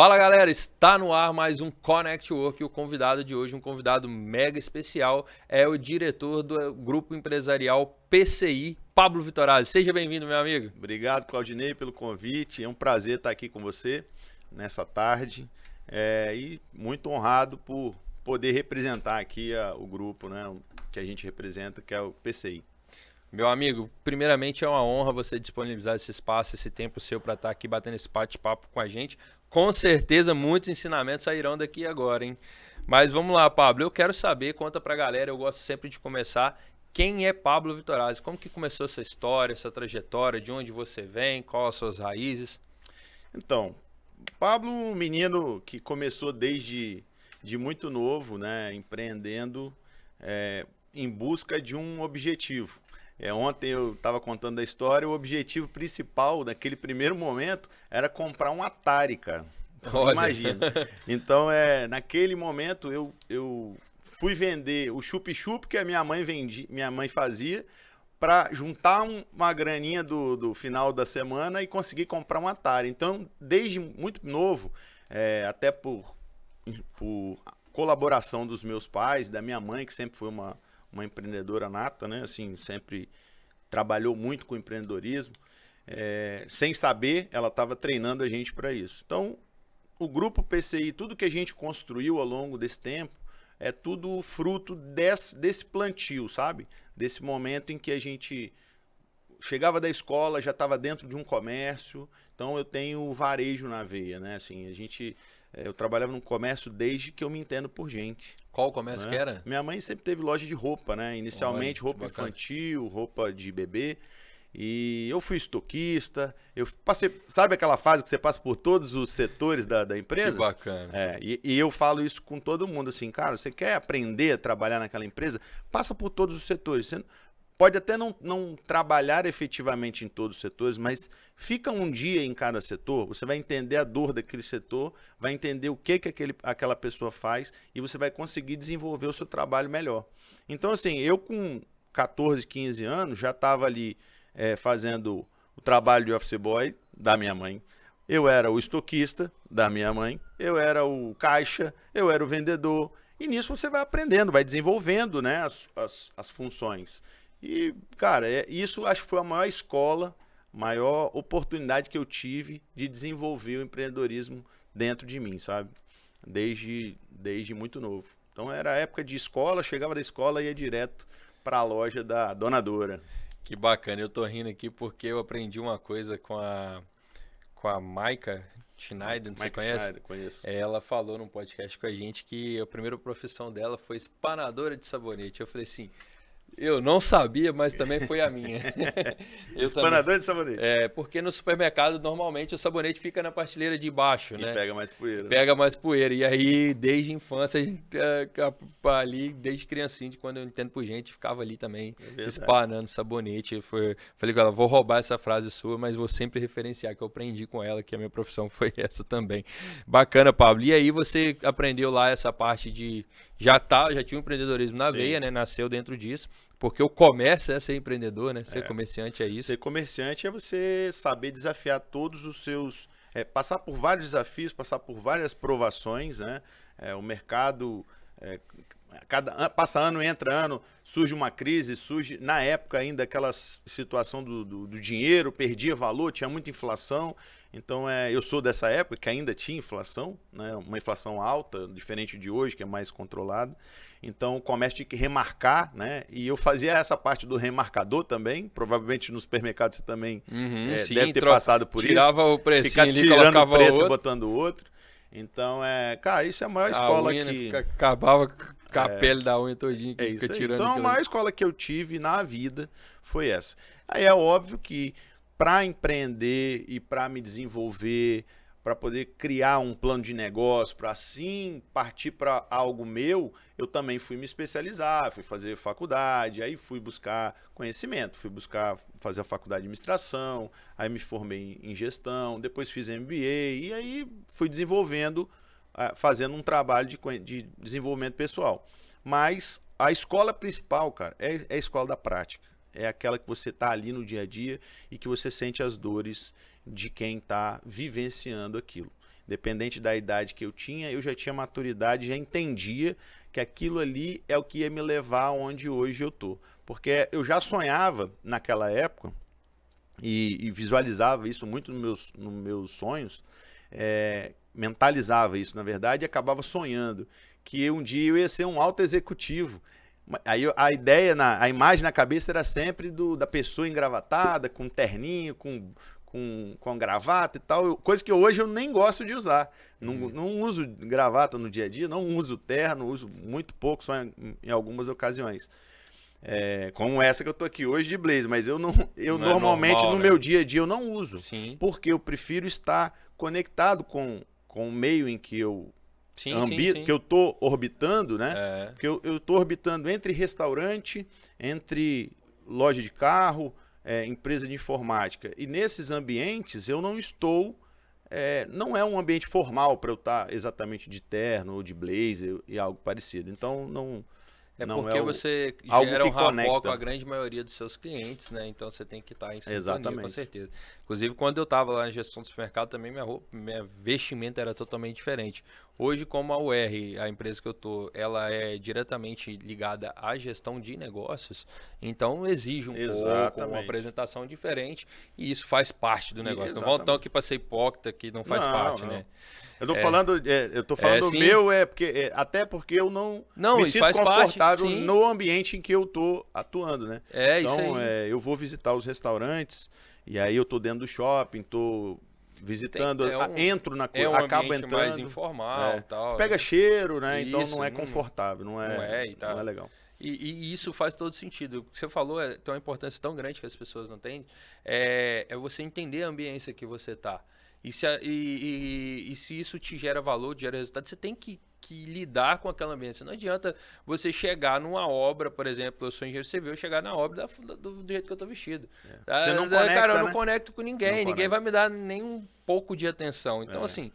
Fala galera, está no ar mais um Connect Work e o convidado de hoje, um convidado mega especial, é o diretor do grupo empresarial PCI, Pablo Vitorazzi. Seja bem-vindo, meu amigo. Obrigado, Claudinei, pelo convite. É um prazer estar aqui com você nessa tarde e muito honrado por poder representar aqui o grupo, né, que a gente representa, que é o PCI. Meu amigo, primeiramente é uma honra você disponibilizar esse espaço, esse tempo seu para estar aqui batendo esse bate-papo com a gente. Com certeza muitos ensinamentos sairão daqui agora, hein? Mas vamos lá, Pablo, eu quero saber, conta pra galera, eu gosto sempre de começar, quem é Pablo Vitorazzi? Como que começou essa história, essa trajetória, de onde você vem, quais as suas raízes? Então, Pablo, um menino que começou desde muito novo, né, empreendendo em busca de um objetivo. Ontem eu estava contando a história, o objetivo principal naquele primeiro momento era comprar um Atari, cara. Então, imagina. Então, naquele momento eu fui vender o chup-chup que a minha mãe fazia para juntar uma graninha do final da semana e conseguir comprar um Atari. Então, desde muito novo, até por colaboração dos meus pais, da minha mãe, que sempre foi uma empreendedora nata, né? Assim, sempre trabalhou muito com empreendedorismo. Sem saber, ela estava treinando a gente para isso. Então, o grupo PCI, tudo que a gente construiu ao longo desse tempo, é tudo fruto desse plantio, sabe? Desse momento em que a gente chegava da escola, já estava dentro de um comércio. Então, eu tenho varejo na veia, né? Assim, eu trabalhava no comércio desde que eu me entendo por gente. Qual o comércio né? que era? Minha mãe sempre teve loja de roupa, né? Inicialmente roupa infantil, roupa de bebê. E eu fui estoquista, eu passei, sabe aquela fase que você passa por todos os setores da empresa? Que bacana. E eu falo isso com todo mundo, assim, cara, você quer aprender a trabalhar naquela empresa? Passa por todos os setores. Você pode até não trabalhar efetivamente em todos os setores, mas fica um dia em cada setor, você vai entender a dor daquele setor, vai entender o que aquela pessoa faz e você vai conseguir desenvolver o seu trabalho melhor. Então, assim, eu com 14, 15 anos já estava ali fazendo o trabalho de office boy da minha mãe, eu era o estoquista da minha mãe, eu era o caixa, eu era o vendedor, e nisso você vai aprendendo, vai desenvolvendo, né, as funções. E, cara, isso acho que foi a maior escola, maior oportunidade que eu tive de desenvolver o empreendedorismo dentro de mim, sabe? Desde muito novo. Então era época de escola, chegava da escola e ia direto para a loja da Dona Dora. Que bacana, eu tô rindo aqui porque eu aprendi uma coisa com a Maika Schneider, você conhece? Schneider, conheço. Ela falou num podcast com a gente que a primeira profissão dela foi espanadora de sabonete. Eu falei assim, eu não sabia, mas também foi a minha. Espanador de sabonete. Porque no supermercado, normalmente, o sabonete fica na prateleira de baixo, né? E pega mais poeira. Pega mais poeira. E aí, desde a infância, a gente, ali, desde criancinha, quando eu entendo por gente, ficava ali também, espanando sabonete. Falei com ela, vou roubar essa frase sua, mas vou sempre referenciar, que eu aprendi com ela, que a minha profissão foi essa também. Bacana, Pablo. E aí, você aprendeu lá essa parte de... Já tinha o empreendedorismo na veia, né? Nasceu dentro disso. Porque o comércio é ser empreendedor, né? Ser comerciante é isso. Ser comerciante é você saber desafiar todos os seus... passar por vários desafios, passar por várias provações, né? O mercado... passa ano, entra ano, surge uma crise, na época ainda aquela situação do dinheiro, perdia valor, tinha muita inflação. Então, eu sou dessa época que ainda tinha inflação, né? Uma inflação alta, diferente de hoje, que é mais controlada. Então, o comércio tinha que remarcar, né? E eu fazia essa parte do remarcador também. Provavelmente no supermercado você também deve ter passado por tirava isso. O precinho ficar ali, tirando o preço outro. e botando outro. Então, cara, isso é a maior escola unha, que... Né? Acabava com a pele da unha todinha que fica tirando. Então, a maior escola que eu tive na vida foi essa. Aí é óbvio que para empreender e para me desenvolver, para poder criar um plano de negócio, para assim partir para algo meu, eu também fui me especializar, fui fazer faculdade, aí fui buscar conhecimento, fui buscar fazer a faculdade de administração, aí me formei em gestão, depois fiz MBA, e aí fui desenvolvendo, fazendo um trabalho de desenvolvimento pessoal. Mas a escola principal, cara, é a escola da prática. É aquela que você está ali no dia a dia e que você sente as dores de quem está vivenciando aquilo. Independente da idade que eu tinha, eu já tinha maturidade, já entendia que aquilo ali é o que ia me levar aonde hoje eu tô. Porque eu já sonhava naquela época e visualizava isso muito nos meus sonhos, mentalizava isso, na verdade, e acabava sonhando que um dia eu ia ser um alto executivo. Aí a ideia, a imagem na cabeça era sempre da pessoa engravatada, com terninho, com gravata e tal, coisa que hoje eu nem gosto de usar. Não uso gravata no dia a dia, não uso terno, uso muito pouco, só em algumas ocasiões. Como essa que eu tô aqui hoje de blazer, mas eu normalmente normal, no meu dia a dia eu não uso. Sim. Porque eu prefiro estar conectado com o meio em que eu que eu tô orbitando, né? Porque eu tô orbitando entre restaurante, entre loja de carro, empresa de informática. E nesses ambientes eu não estou... não é um ambiente formal para eu estar exatamente de terno ou de blazer e algo parecido. Então, não... Não porque você gera um rapport com a grande maioria dos seus clientes, né? Então você tem que estar em sintonia, com certeza. Inclusive, quando eu estava lá na gestão do supermercado, também minha vestimenta era totalmente diferente. Hoje, como a UR, a empresa que eu tô, ela é diretamente ligada à gestão de negócios, então exige um pouco, uma apresentação diferente, e isso faz parte do negócio. Não vão então aqui para ser hipócrita, que não faz parte, né? Eu tô falando do meu, até porque eu não me sinto confortável no ambiente em que eu tô atuando, né? Então, isso aí. Eu vou visitar os restaurantes, e aí eu tô dentro do shopping, tô visitando, entro na coisa, acabo entrando. Mais informal, tal. Pega cheiro, né? Então não é confortável, não é legal. E isso faz todo sentido. O que você falou tem uma importância tão grande que as pessoas não têm. É você entender a ambiência que você tá. E se isso te gera valor, te gera resultado, você tem que lidar com aquela ambiência. Não adianta você chegar numa obra, por exemplo, eu sou engenheiro civil, eu chegar na obra do jeito que eu tô vestido. Você não conecta, cara, eu não conecto com ninguém, ninguém vai me dar nem um pouco de atenção. Então, assim,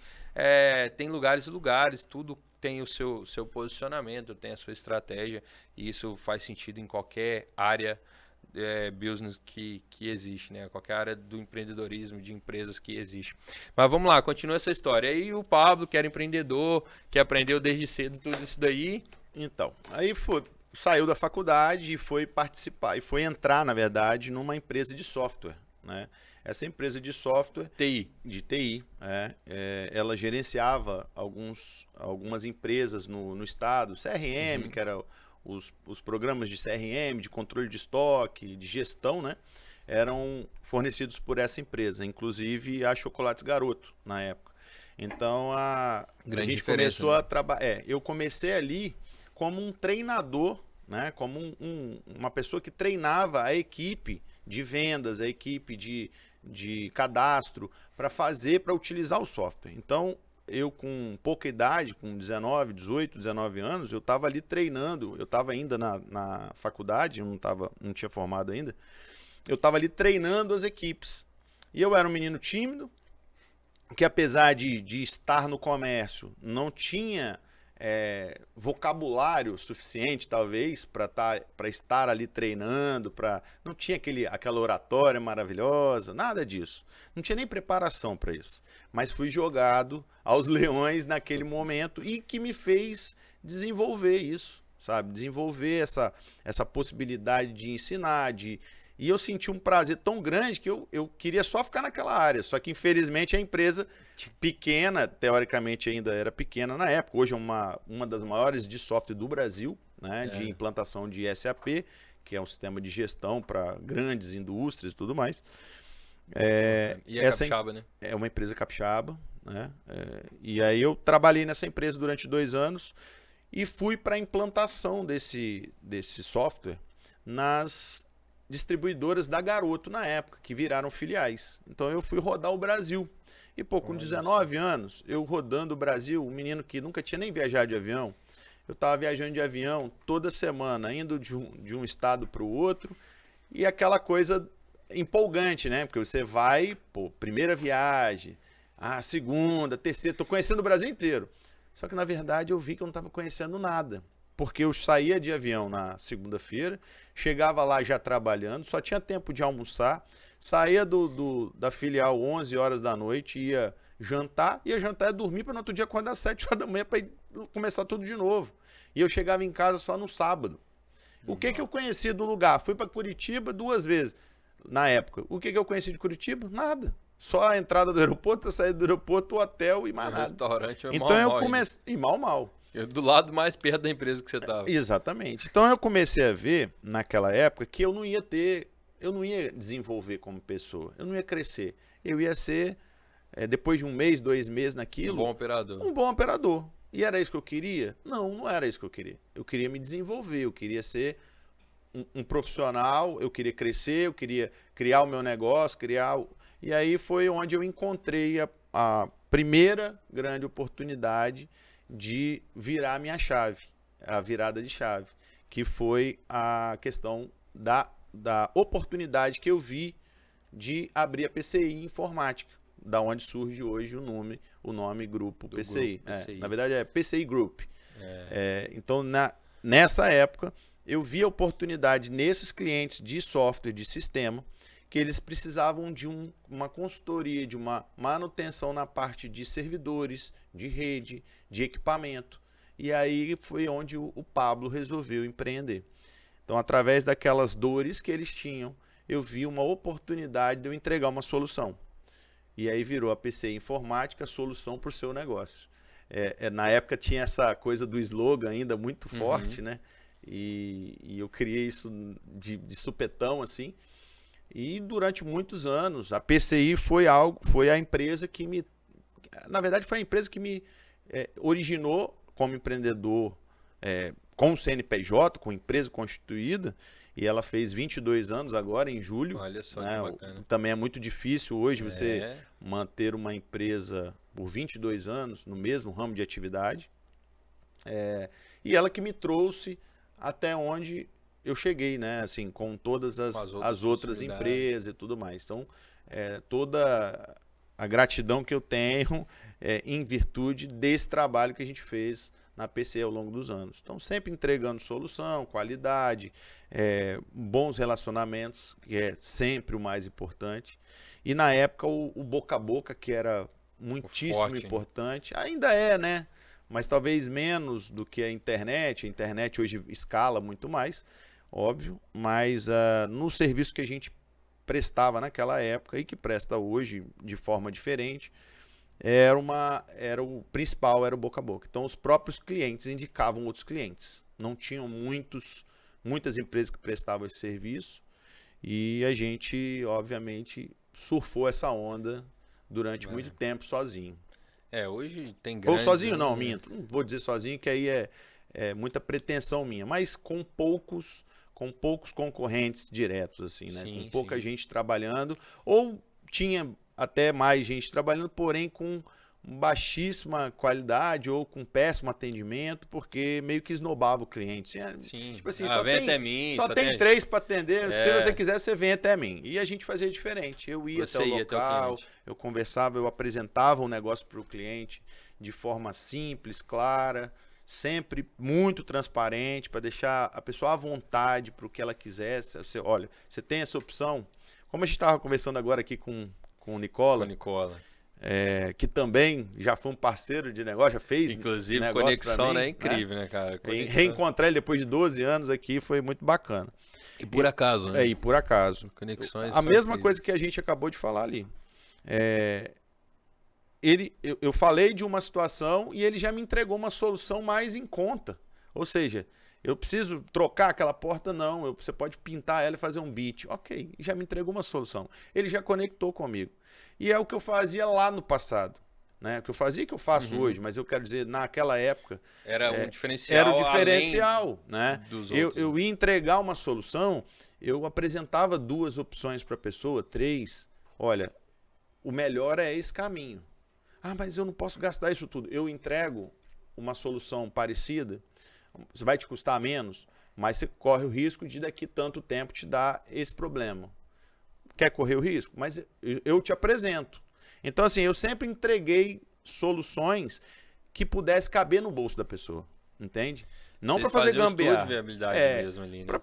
tem lugares e lugares, tudo tem o seu posicionamento, tem a sua estratégia, e isso faz sentido em qualquer área business que existe, né? Qualquer área do empreendedorismo, de empresas que existe. Mas vamos lá, continua essa história. Aí o Pablo, que era empreendedor, que aprendeu desde cedo tudo isso daí. Então, aí saiu da faculdade e foi participar, e foi entrar, na verdade, numa empresa de software, né? Essa empresa de software... De TI. Ela gerenciava algumas empresas no estado, CRM, que era... Os programas de CRM, de controle de estoque, de gestão, né, eram fornecidos por essa empresa, inclusive a Chocolates Garoto, na época. Então, a gente começou a trabalhar... eu comecei ali como um treinador, né, como uma pessoa que treinava a equipe de vendas, a equipe de cadastro, para utilizar o software. Então, eu com pouca idade, com 18, 19 anos, eu estava ali treinando, eu estava ainda na faculdade, eu não tinha formado ainda, eu estava ali treinando as equipes. E eu era um menino tímido, que apesar de estar no comércio, não tinha vocabulário suficiente, talvez, para estar ali treinando, não tinha aquela oratória maravilhosa, nada disso. Não tinha nem preparação para isso. Mas fui jogado aos leões naquele momento e que me fez desenvolver isso, sabe? Desenvolver essa possibilidade de ensinar, e eu senti um prazer tão grande que eu queria só ficar naquela área. Só que, infelizmente, a empresa pequena, teoricamente ainda era pequena na época, hoje é uma das maiores de software do Brasil, né, de implantação de SAP, que é um sistema de gestão para grandes indústrias e tudo mais. E é capixaba, né? É uma empresa capixaba, né? E aí eu trabalhei nessa empresa durante 2 anos e fui para a implantação desse software nas distribuidoras da Garoto na época, que viraram filiais. Então eu fui rodar o Brasil. E com 19 anos, eu rodando o Brasil, um menino que nunca tinha nem viajado de avião, eu estava viajando de avião toda semana, indo de um estado para o outro, e aquela coisa empolgante, né? Porque você vai, primeira viagem, segunda, terceira, tô conhecendo o Brasil inteiro. Só que na verdade eu vi que eu não estava conhecendo nada. Porque eu saía de avião na segunda-feira, chegava lá já trabalhando, só tinha tempo de almoçar, saía da filial 11 horas da noite, ia jantar, ia jantar e dormir para no outro dia acordar às 7 horas da manhã para começar tudo de novo. E eu chegava em casa só no sábado. O que eu conheci do lugar? Fui para Curitiba 2 vezes na época. O que eu conheci de Curitiba? Nada. Só a entrada do aeroporto, a saída do aeroporto, o hotel e mais nada. Restaurante então eu comecei... E mal. Do lado mais perto da empresa que você estava. Exatamente. Então eu comecei a ver, naquela época, que eu não ia desenvolver como pessoa. Eu não ia crescer. Eu ia ser, depois de 1 mês, 2 meses naquilo... Um bom operador. E era isso que eu queria? Não era isso que eu queria. Eu queria me desenvolver, eu queria ser um profissional, eu queria crescer, eu queria criar o meu negócio, E aí foi onde eu encontrei a primeira grande oportunidade de virar a minha chave, a virada de chave, que foi a questão da oportunidade que eu vi de abrir a PCI Informática, da onde surge hoje o nome Grupo PCI. Grupo PCI. Na verdade é PCI Group. Então, nessa época, eu vi a oportunidade nesses clientes de software, de sistema, que eles precisavam de uma consultoria, de uma manutenção na parte de servidores, de rede, de equipamento. E aí foi onde o Pablo resolveu empreender. Então, através daquelas dores que eles tinham, eu vi uma oportunidade de eu entregar uma solução. E aí virou a PCI Informática, solução para o seu negócio. Na época tinha essa coisa do slogan ainda muito forte, né? E eu criei isso de supetão, assim. E durante muitos anos, a PCI foi a empresa que me... Na verdade, foi a empresa que me originou como empreendedor, com o CNPJ, com empresa constituída, e ela fez 22 anos agora, em julho. Olha só, né? Que bacana. Também é muito difícil hoje você manter uma empresa por 22 anos no mesmo ramo de atividade. E ela que me trouxe até onde eu cheguei, né? Assim, com todas as outras empresas e tudo mais. Então, toda a gratidão que eu tenho em virtude desse trabalho que a gente fez na PCI ao longo dos anos. Então, sempre entregando solução, qualidade, bons relacionamentos, que é sempre o mais importante. E na época, o boca a boca, que era muitíssimo importante, ainda né? Mas talvez menos do que a internet. A internet hoje escala muito mais, óbvio, mas no serviço que a gente prestava naquela época e que presta hoje de forma diferente, era o principal, era o boca a boca. Então os próprios clientes indicavam outros clientes. Não tinham muitas empresas que prestavam esse serviço e a gente, obviamente, surfou essa onda durante muito tempo sozinho. Hoje tem grandes... Ou sozinho não, minto. Não vou dizer sozinho, que aí é muita pretensão minha, mas com poucos concorrentes diretos, assim, né? Com pouca gente trabalhando, ou tinha até mais gente trabalhando, porém com baixíssima qualidade ou com péssimo atendimento, porque meio que esnobava o cliente. Tipo assim, só tem 3 para atender, se você quiser, você vem até mim. E a gente fazia diferente. Eu ia até o local, eu conversava, eu apresentava o negócio para o cliente de forma simples, clara, sempre muito transparente, para deixar a pessoa à vontade para o que ela quisesse. Olha, você tem essa opção, como a gente estava conversando agora aqui com o Nicola. Que também já foi um parceiro de negócio, já fez. Inclusive, conexão, né? Incrível, né, cara? Reencontrar ele depois de 12 anos aqui foi muito bacana. E por acaso, né? E por acaso. Conexões. A mesma coisa que a gente acabou de falar ali. Eu falei de uma situação e ele já me entregou uma solução mais em conta. Ou seja, eu preciso trocar aquela porta? Não. Você pode pintar ela e fazer um bit. Ok, já me entregou uma solução. Ele já conectou comigo. E é o que eu fazia lá no passado. Né? O que eu fazia e que eu faço hoje, mas eu quero dizer, naquela época... Era um diferencial. Era o diferencial. Né? Eu ia entregar uma solução, eu apresentava 2 opções para a pessoa, 3. Olha, o melhor é esse caminho. Mas eu não posso gastar isso tudo. Eu entrego uma solução parecida, vai te custar menos, mas você corre o risco de daqui tanto tempo te dar esse problema. Quer correr o risco? Mas eu te apresento. Então, assim, eu sempre entreguei soluções que pudesse caber no bolso da pessoa. Entende? Não para fazer gambiarra. Para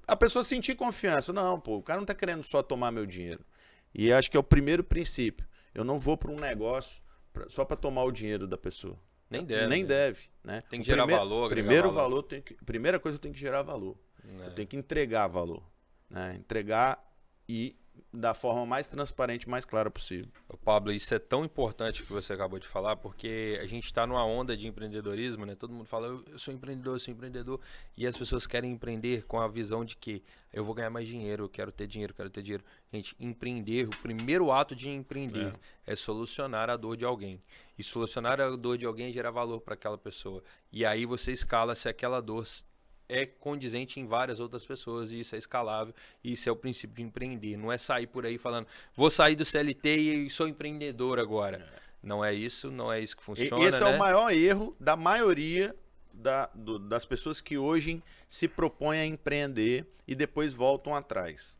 a pessoa sentir confiança. Não, o cara não está querendo só tomar meu dinheiro. E acho que é o primeiro princípio. Eu não vou para um negócio só para tomar o dinheiro da pessoa. Nem deve. Nem né? deve, né? Tem que gerar valor. Primeiro valor primeira coisa, eu tenho que gerar valor. É. Eu tenho que entregar valor, né? Entregar e da forma mais transparente, mais clara possível. Pablo, isso é tão importante que você acabou de falar, porque a gente está numa onda de empreendedorismo, né? Todo mundo fala, eu sou empreendedor, e as pessoas querem empreender com a visão de que eu vou ganhar mais dinheiro, eu quero ter dinheiro. Gente, empreender, o primeiro ato de empreender é solucionar a dor de alguém. E solucionar a dor de alguém é gerar valor para aquela pessoa. E aí você escala se aquela dor é condizente em várias outras pessoas, e isso é escalável, e isso é o princípio de empreender. Não é sair por aí falando, vou sair do CLT e sou empreendedor agora. Não é isso que funciona. Esse é o maior erro da maioria das pessoas que hoje se propõem a empreender e depois voltam atrás.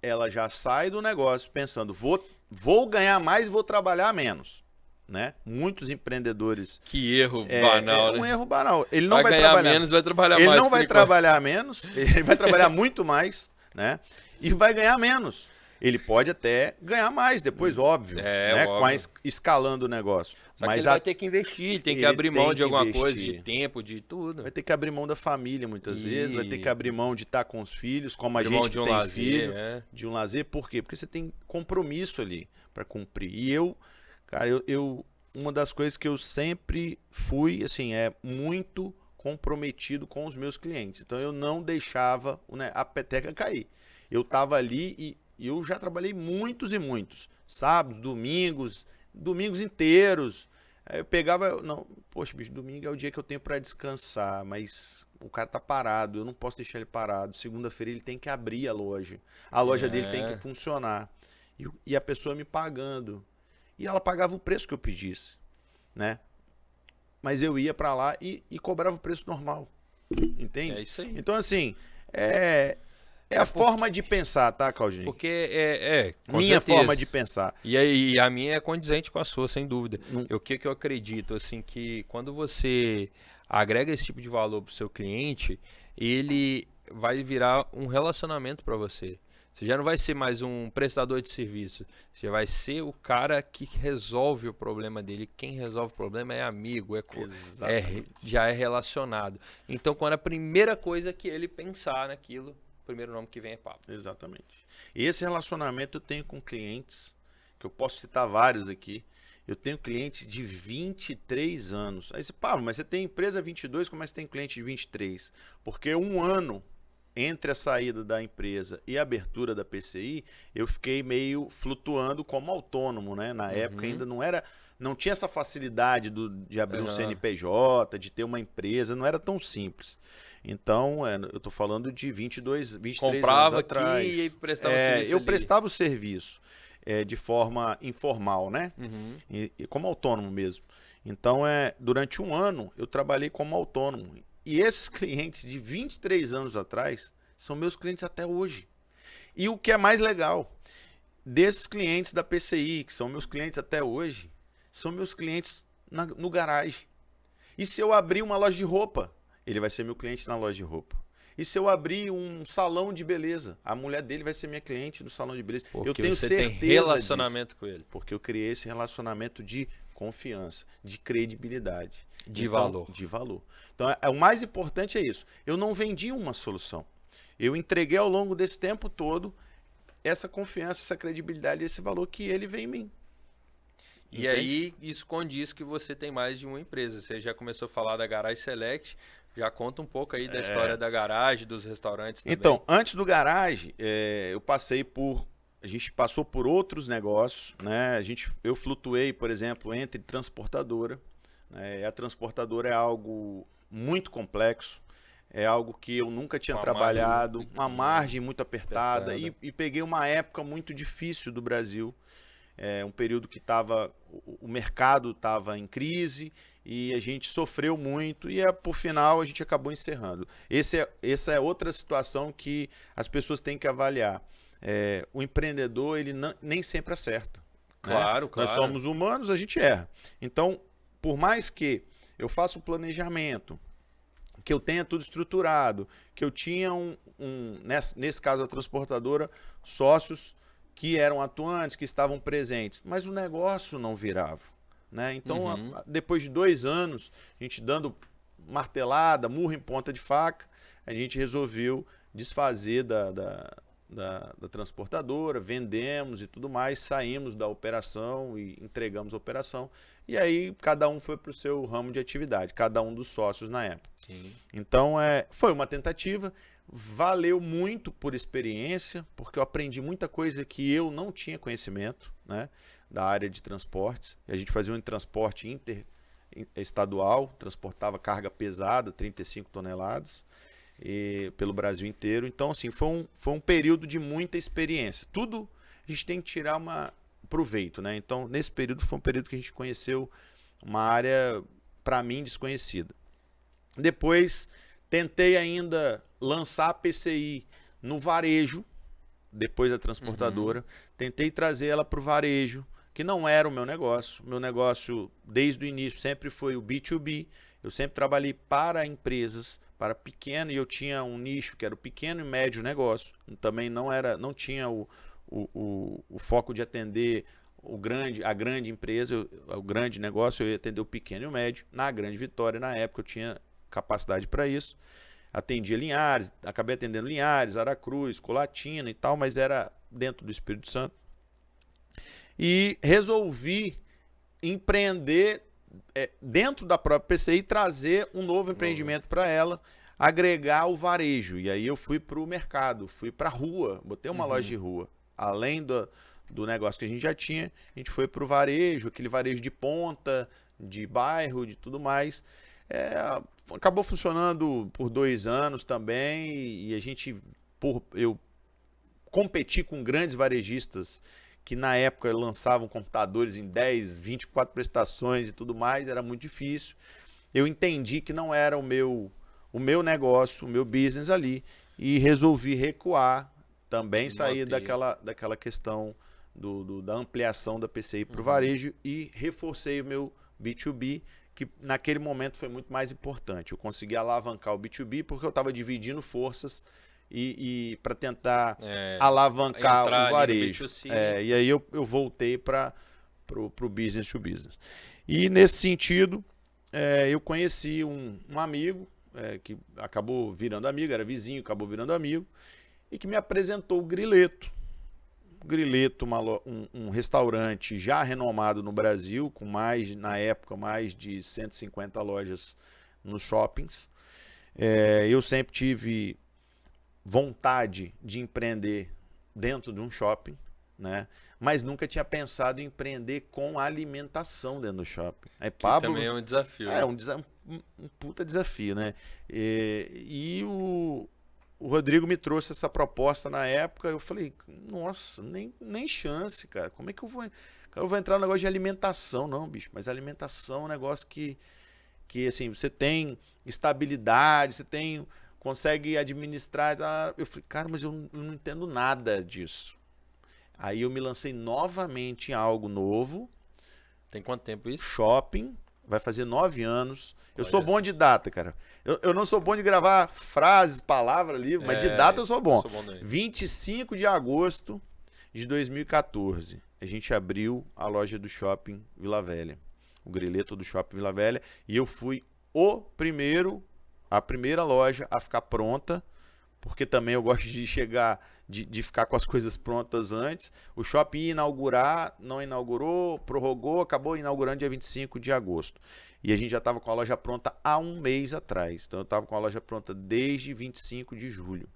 Ela já sai do negócio pensando, vou ganhar mais e vou trabalhar menos. Né? Muitos empreendedores. Que erro banal, né? Um erro banal. Ele não vai ganhar trabalhar menos, vai trabalhar mais. Ele não vai trabalhar menos, ele vai trabalhar muito mais, né? E vai ganhar menos. Ele pode até ganhar mais depois, óbvio, né? Óbvio. Escalando o negócio. Só mas que ele vai ter que investir, ele tem que abrir mão de alguma coisa, de tempo, de tudo. Vai ter que abrir mão da família muitas vezes, vai ter que abrir mão de estar com os filhos, como a gente que tem filho, de um lazer. Por quê? Porque você tem compromisso ali para cumprir. E cara, uma das coisas que eu sempre fui, assim, é muito comprometido com os meus clientes. Então eu não deixava a peteca cair. Eu tava ali e eu já trabalhei muitos e muitos. Sábados, domingos inteiros. Aí eu pegava, poxa, bicho, domingo é o dia que eu tenho para descansar, mas o cara tá parado, eu não posso deixar ele parado. Segunda-feira ele tem que abrir a loja. A loja dele tem que funcionar. E a pessoa me pagando. E ela pagava o preço que eu pedisse, né? Mas eu ia para lá e cobrava o preço normal, entende? É isso aí. Então, assim, é a forma de pensar, tá, Claudinho? Porque minha forma de pensar. E a minha é condizente com a sua, sem dúvida. O que eu acredito, assim, que quando você agrega esse tipo de valor pro seu cliente, ele vai virar um relacionamento para você. Você já não vai ser mais um prestador de serviço. Você vai ser o cara que resolve o problema dele. Quem resolve o problema é amigo, já é relacionado. Então, quando a primeira coisa que ele pensar naquilo, o primeiro nome que vem é Pablo. Exatamente. Esse relacionamento eu tenho com clientes, que eu posso citar vários aqui. Eu tenho clientes de 23 anos. Aí você, Pablo, mas você tem empresa 22, como é que você tem cliente de 23? Porque um ano entre a saída da empresa e a abertura da PCI, eu fiquei meio flutuando como autônomo, né? Na época ainda não tinha essa facilidade de abrir um CNPJ, de ter uma empresa, não era tão simples. Então, eu estou falando de 23 anos atrás. Aqui e prestava serviço eu prestava o serviço de forma informal, né? E como autônomo mesmo. Então, durante um ano, eu trabalhei como autônomo. E esses clientes de 23 anos atrás são meus clientes até hoje. E o que é mais legal, desses clientes da PCI, que são meus clientes até hoje, são meus clientes no garagem. E se eu abrir uma loja de roupa, ele vai ser meu cliente na loja de roupa. E se eu abrir um salão de beleza, a mulher dele vai ser minha cliente no salão de beleza. Porque eu tenho você certeza tem relacionamento com ele. Porque eu criei esse relacionamento de confiança, de credibilidade. De valor. De valor. Então, o mais importante é isso. Eu não vendi uma solução. Eu entreguei ao longo desse tempo todo essa confiança, essa credibilidade, esse valor que ele vê em mim. E aí, isso condiz que você tem mais de uma empresa. Você já começou a falar da Garage Select. Já conta um pouco aí da história da garagem, dos restaurantes também. Então, antes do garagem, a gente passou por outros negócios, né? Eu flutuei, por exemplo, entre transportadora. Né? A transportadora é algo muito complexo, é algo que eu nunca tinha trabalhado, uma margem muito apertada. E peguei uma época muito difícil do Brasil, um período que o mercado estava em crise e a gente sofreu muito e por final a gente acabou encerrando. Essa é outra situação que as pessoas têm que avaliar. O empreendedor, ele nem sempre acerta. Claro, né? claro. Nós somos humanos, a gente erra. Então, por mais que eu faça um planejamento, que eu tenha tudo estruturado, que eu tinha nesse caso a transportadora, sócios que eram atuantes, que estavam presentes, mas o negócio não virava. né? Então, depois de 2 anos, a gente dando martelada, murro em ponta de faca, a gente resolveu desfazer da transportadora, vendemos e tudo mais, saímos da operação e entregamos a operação. E aí cada um foi para o seu ramo de atividade, cada um dos sócios na época. Sim. Então foi uma tentativa, valeu muito por experiência, porque eu aprendi muita coisa que eu não tinha conhecimento, né, da área de transportes. A gente fazia um transporte interestadual, transportava carga pesada, 35 toneladas. Pelo Brasil inteiro. Então, assim, foi um período de muita experiência. Tudo a gente tem que tirar proveito, né? Então, nesse período foi um período que a gente conheceu uma área, para mim, desconhecida. Depois, tentei ainda lançar a PCI no varejo, depois da transportadora. Tentei trazer ela para o varejo, que não era o meu negócio. Meu negócio, desde o início, sempre foi o B2B. Eu sempre trabalhei para empresas, para pequeno, e eu tinha um nicho que era o pequeno e médio negócio. Também não tinha o foco de atender a grande empresa, o grande negócio. Eu ia atender o pequeno e o médio. Na Grande Vitória, na época, eu tinha capacidade para isso. Atendia Linhares, acabei atendendo Linhares, Aracruz, Colatina e tal, mas era dentro do Espírito Santo. E resolvi empreender dentro da própria PCI e trazer um novo empreendimento para ela, agregar o varejo. E aí eu fui para o mercado, fui para a rua, botei uma loja de rua. Além do negócio que a gente já tinha, a gente foi para o varejo, aquele varejo de ponta, de bairro, de tudo mais. Acabou funcionando por 2 anos também, e a gente, eu competi com grandes varejistas que na época lançavam computadores em 10, 24 prestações e tudo mais, era muito difícil. Eu entendi que não era o meu negócio, o meu business ali, e resolvi recuar, também sair daquela questão da ampliação da PCI para o varejo, e reforcei o meu B2B, que naquele momento foi muito mais importante. Eu consegui alavancar o B2B porque eu estava dividindo forças e para tentar alavancar o varejo. E aí eu voltei para o business to business. E nesse sentido, eu conheci um amigo que acabou virando amigo, era vizinho, acabou virando amigo, e que me apresentou o Grileto. O Grileto, um restaurante já renomado no Brasil, com na época, mais de 150 lojas nos shoppings. Eu sempre tive vontade de empreender dentro de um shopping, né? Mas nunca tinha pensado em empreender com alimentação dentro do shopping. Pablo, também é um desafio. Um puta desafio, né? E o Rodrigo me trouxe essa proposta na época. Eu falei, nossa, nem chance, cara. Como é que eu vou entrar no negócio de alimentação? Não, bicho, mas alimentação é um negócio que assim, você tem estabilidade, você consegue administrar. Eu falei, cara, mas eu não entendo nada disso. Aí eu me lancei novamente em algo novo. Tem quanto tempo isso? Shopping, vai fazer 9 anos. Eu sou bom de data, cara. Eu não sou bom de gravar frases, palavras ali, mas de data eu sou bom. 25 de agosto de 2014, a gente abriu a loja do Shopping Vila Velha. O Grileto do Shopping Vila Velha. E eu fui a primeira loja a ficar pronta, porque também eu gosto de de ficar com as coisas prontas antes. O shopping ia inaugurar, não inaugurou, prorrogou, acabou inaugurando dia 25 de agosto. E a gente já estava com a loja pronta há 1 mês atrás. Então eu estava com a loja pronta desde 25 de julho.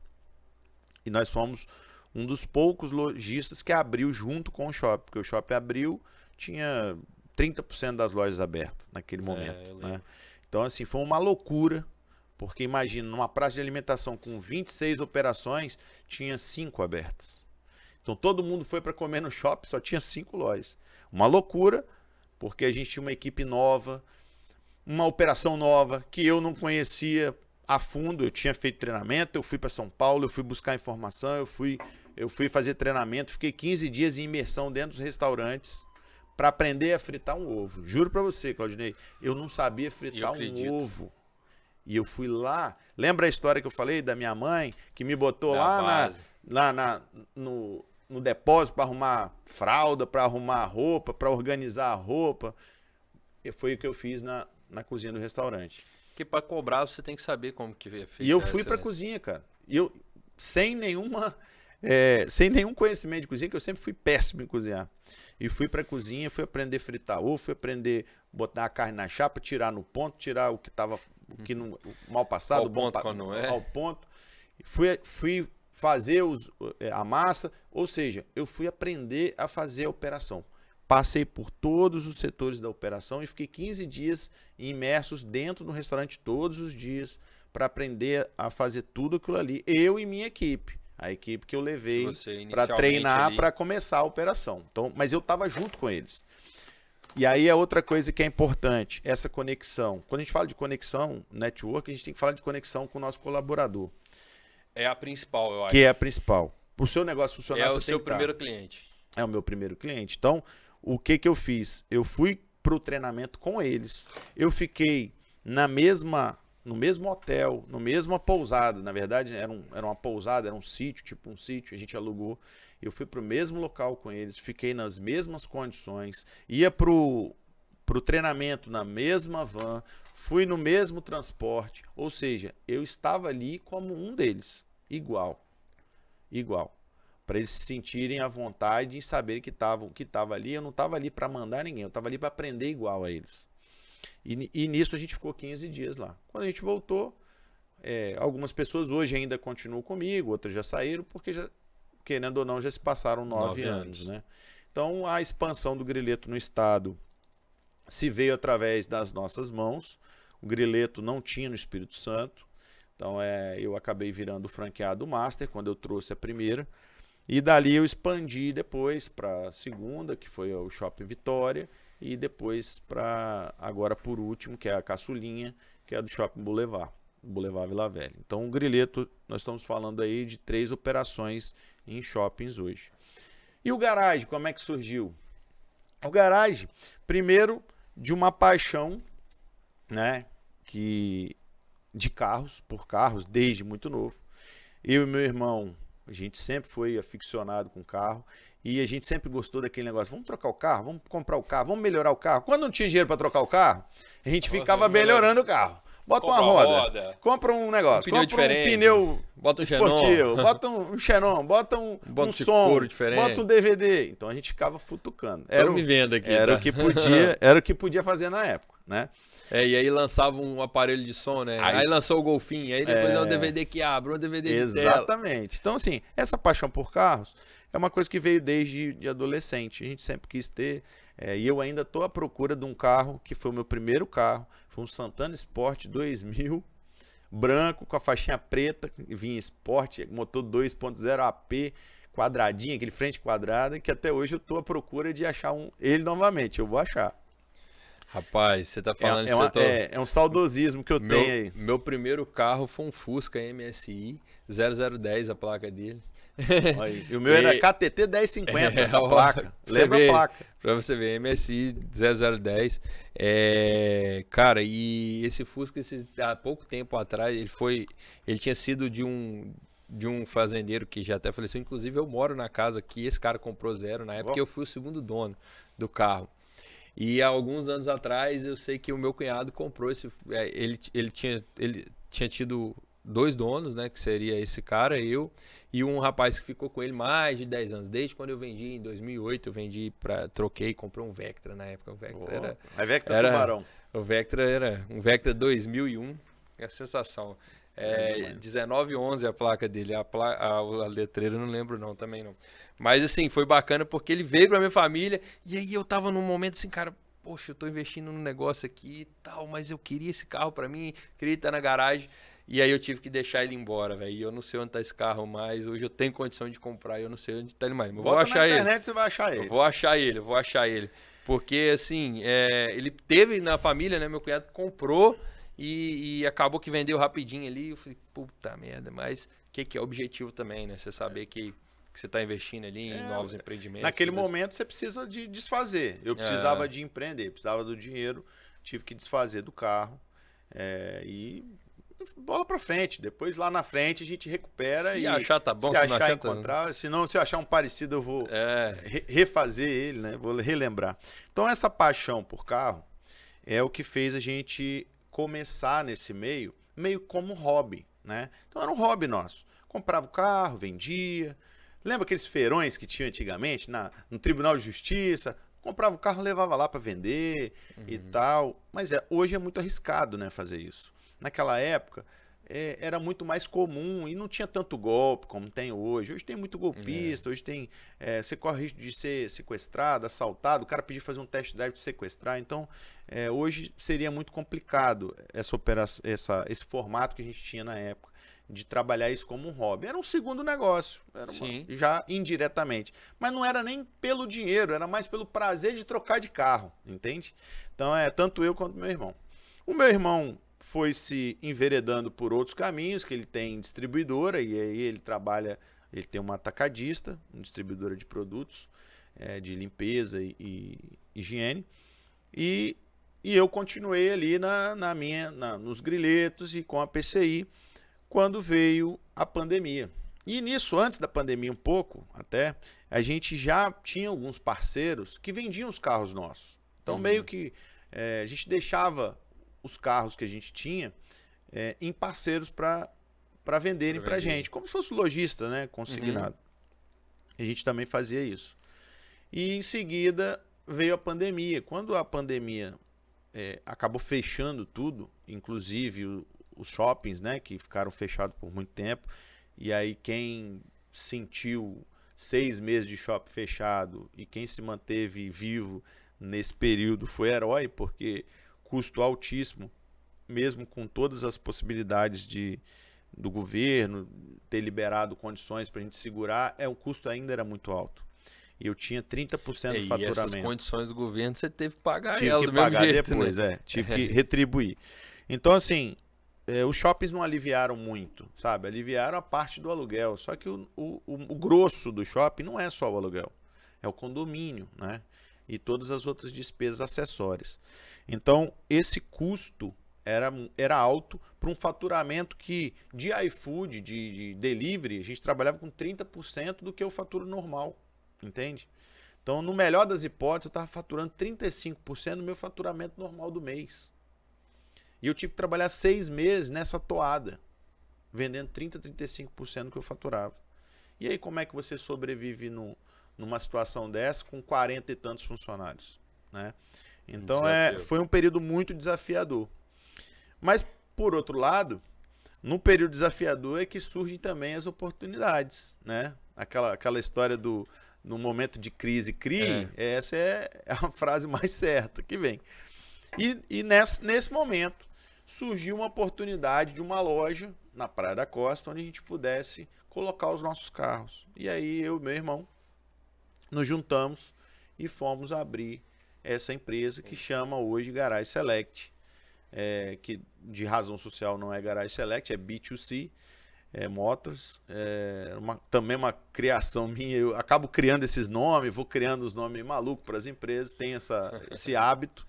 E nós fomos um dos poucos lojistas que abriu junto com o shopping, porque o shopping abriu, tinha 30% das lojas abertas naquele momento, né? Então, assim, foi uma loucura. Porque imagina, numa praça de alimentação com 26 operações, tinha 5 abertas. Então todo mundo foi para comer no shopping, só tinha 5 lojas. Uma loucura, porque a gente tinha uma equipe nova, uma operação nova, que eu não conhecia a fundo. Eu tinha feito treinamento, eu fui para São Paulo, eu fui buscar informação, eu fui fazer treinamento, fiquei 15 dias em imersão dentro dos restaurantes para aprender a fritar um ovo. Juro para você, Claudinei, eu não sabia fritar um ovo. E eu fui lá, lembra a história que eu falei da minha mãe, que me botou no depósito para arrumar fralda, para arrumar roupa, para organizar a roupa. foi o que eu fiz na cozinha do restaurante. Porque para cobrar você tem que saber como que é feito. E eu fui para a cozinha, cara. E eu, sem nenhum conhecimento de cozinha, que eu sempre fui péssimo em cozinhar. E fui para a cozinha, fui aprender a fritar ovo, fui aprender a botar a carne na chapa, tirar no ponto, tirar o que estava o mal passado, ao ponto. Fui fazer a massa, ou seja, eu fui aprender a fazer a operação. Passei por todos os setores da operação e fiquei 15 dias imersos dentro do restaurante todos os dias para aprender a fazer tudo aquilo ali. Eu e minha equipe. A equipe que eu levei para treinar, para começar a operação. Então, mas eu estava junto com eles. E aí é outra coisa que é importante, essa conexão. Quando a gente fala de conexão, network, a gente tem que falar de conexão com o nosso colaborador. É a principal, eu acho. Que é a principal. Para o seu negócio funcionar, você o seu primeiro cliente. É o meu primeiro cliente. Então, o que eu fiz? Eu fui para o treinamento com eles. Eu fiquei no mesmo hotel, na mesma pousada. Na verdade, era uma pousada, era um sítio, tipo um sítio, a gente alugou. Eu fui para o mesmo local com eles, fiquei nas mesmas condições, ia para o treinamento na mesma van, fui no mesmo transporte. Ou seja, eu estava ali como um deles, igual. Para eles se sentirem à vontade e saberem que estava ali. Eu não estava ali para mandar ninguém, eu estava ali para aprender igual a eles. E nisso a gente ficou 15 dias lá. Quando a gente voltou, algumas pessoas hoje ainda continuam comigo, outras já saíram, porque, querendo ou não, já se passaram 9 anos. Né? Então, a expansão do Grileto no estado se veio através das nossas mãos. O Grileto não tinha no Espírito Santo. Então, eu acabei virando o franqueado master quando eu trouxe a primeira. E dali eu expandi depois para a segunda, que foi o Shopping Vitória, e depois para, agora por último, que é a Caçulinha, que é do Shopping Boulevard Vila Velha. Então o Grileto, nós estamos falando aí de 3 operações em shoppings hoje. E o Garage, como é que surgiu? O Garage, primeiro, de uma paixão, né, de carros, por carros, desde muito novo. Eu e meu irmão, a gente sempre foi aficionado com carro e a gente sempre gostou daquele negócio. Vamos trocar o carro, vamos comprar o carro, vamos melhorar o carro. Quando não tinha dinheiro para trocar o carro, a gente ficava melhorando o carro. Bota uma roda, compra um negócio, compra um pneu bota um esportivo, bota um xenon, bota um som, bota um DVD. Então a gente ficava futucando. Era o que podia fazer na época, né? E aí lançava um aparelho de som, né? Aí lançou o Golfinho, aí depois é um DVD que abre, um DVD de tela. Exatamente. Então, assim, essa paixão por carros é uma coisa que veio desde de adolescente. A gente sempre quis ter. E eu ainda estou à procura de um carro que foi o meu primeiro carro. Foi um Santana Sport 2000, branco, com a faixinha preta, vinha Sport, motor 2.0 AP, quadradinho, aquele frente quadrada, que até hoje eu estou à procura de achar ele novamente. Eu vou achar. Rapaz, você tá falando isso. É um saudosismo que eu tenho aí. Meu primeiro carro foi um Fusca MSI 0010, a placa dele. E o meu era KTT 1050, a placa. Lembra a placa. Pra você ver, MSI 0010. Cara, e esse Fusca, há pouco tempo atrás, ele tinha sido de um fazendeiro que já até faleceu. Inclusive, eu moro na casa que esse cara comprou zero. Na época, eu fui o segundo dono do carro. E há alguns anos atrás, eu sei que o meu cunhado comprou esse... Ele tinha tido 2 donos, né? Que seria esse cara, eu, e um rapaz que ficou com ele mais de 10 anos. Desde quando eu vendi, em 2008, troquei, comprei um Vectra na época. O Vectra era tubarão. O Vectra era um Vectra 2001. É a sensação. 1911 a placa dele. A letreira eu não lembro não, também não. Mas assim, foi bacana porque ele veio pra minha família e aí eu tava num momento assim, cara, poxa, eu tô investindo num negócio aqui e tal, mas eu queria esse carro pra mim, queria estar na garagem. E aí eu tive que deixar ele embora, velho. E eu não sei onde tá esse carro mais. Hoje eu tenho condição de comprar e eu não sei onde tá ele mais. Mas eu vou achar ele. Na internet você vai achar ele. Eu vou achar ele. Porque assim, ele teve na família, né? Meu cunhado comprou e acabou que vendeu rapidinho ali. Eu falei, puta merda, mas que é o objetivo também, né? Você saber que você está investindo ali em novos empreendimentos. Naquele momento você precisa de desfazer. Eu precisava de empreender, precisava do dinheiro, tive que desfazer do carro. E bola para frente. Depois lá na frente a gente recupera. Se achar tá bom, se achar encontrar. Se não, se eu achar um parecido eu vou refazer ele, né? Vou relembrar. Então essa paixão por carro, é o que fez a gente começar nesse meio como hobby, né? Então era um hobby nosso. Comprava o carro, vendia. Lembra aqueles feirões que tinha antigamente no Tribunal de Justiça? Comprava o carro, levava lá para vender e tal. Mas hoje é muito arriscado, né, fazer isso. Naquela época era muito mais comum e não tinha tanto golpe como tem hoje. Hoje tem muito golpista, hoje tem... você corre risco de ser sequestrado, assaltado, o cara pedir fazer um test drive de sequestrar. Então, hoje seria muito complicado essa operação, esse formato que a gente tinha na época, de trabalhar isso como um hobby. Era um segundo negócio, já indiretamente. Mas não era nem pelo dinheiro, era mais pelo prazer de trocar de carro, entende? Então, tanto eu quanto meu irmão. O meu irmão foi se enveredando por outros caminhos, que ele tem distribuidora, e aí ele tem uma atacadista, uma distribuidora de produtos, de limpeza e higiene, e eu continuei ali nos griletos e com a PCI, quando veio a pandemia. E nisso, antes da pandemia um pouco, até, a gente já tinha alguns parceiros que vendiam os carros nossos. Então, meio que a gente deixava os carros que a gente tinha em parceiros para venderem para a gente, como se fosse lojista, né, consignado. A gente também fazia isso. E em seguida veio a pandemia. Quando a pandemia acabou fechando tudo, inclusive os shoppings, né, que ficaram fechados por muito tempo, e aí quem sentiu 6 meses de shopping fechado e quem se manteve vivo nesse período foi herói, porque custo altíssimo, mesmo com todas as possibilidades do governo ter liberado condições para a gente segurar, o custo ainda era muito alto. E eu tinha 30% do faturamento. E essas condições do governo você teve que pagar tive que do pagar mesmo jeito, depois, né? Tive que retribuir. Então, assim, os shoppings não aliviaram muito, sabe? Aliviaram a parte do aluguel. Só que o grosso do shopping não é só o aluguel, é o condomínio, né? E todas as outras despesas acessórias. Então, esse custo era alto para um faturamento que, de iFood, de delivery, a gente trabalhava com 30% do que o faturo normal, entende? Então, no melhor das hipóteses, eu estava faturando 35% do meu faturamento normal do mês. E eu tive que trabalhar 6 meses nessa toada, vendendo 30%, 35% do que eu faturava. E aí, como é que você sobrevive numa situação dessa com 40 e tantos funcionários, né? Então foi um período muito desafiador. Mas, por outro lado, no período desafiador é que surgem também as oportunidades, né? Aquela história no momento de crise, essa é a frase mais certa que vem. E nesse momento surgiu uma oportunidade de uma loja na Praia da Costa onde a gente pudesse colocar os nossos carros. E aí eu e meu irmão nos juntamos e fomos abrir essa empresa que chama hoje Garage Select, que de razão social não é Garage Select, é B2C Motors, também uma criação minha. Eu acabo criando esses nomes, vou criando os nomes malucos para as empresas, tenho esse hábito.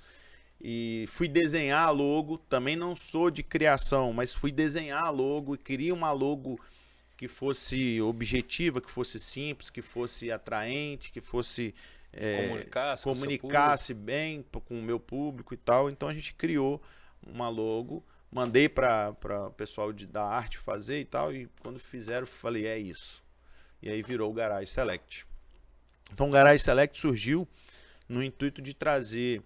E fui desenhar a logo, também não sou de criação, mas fui desenhar a logo e queria uma logo que fosse objetiva, que fosse simples, que fosse atraente, que fosse comunicasse bem com o meu público e tal. Então a gente criou uma logo, mandei para o pessoal da arte fazer e tal, e quando fizeram falei, é isso. E aí virou o Garage Select. Então o Garage Select surgiu no intuito de trazer...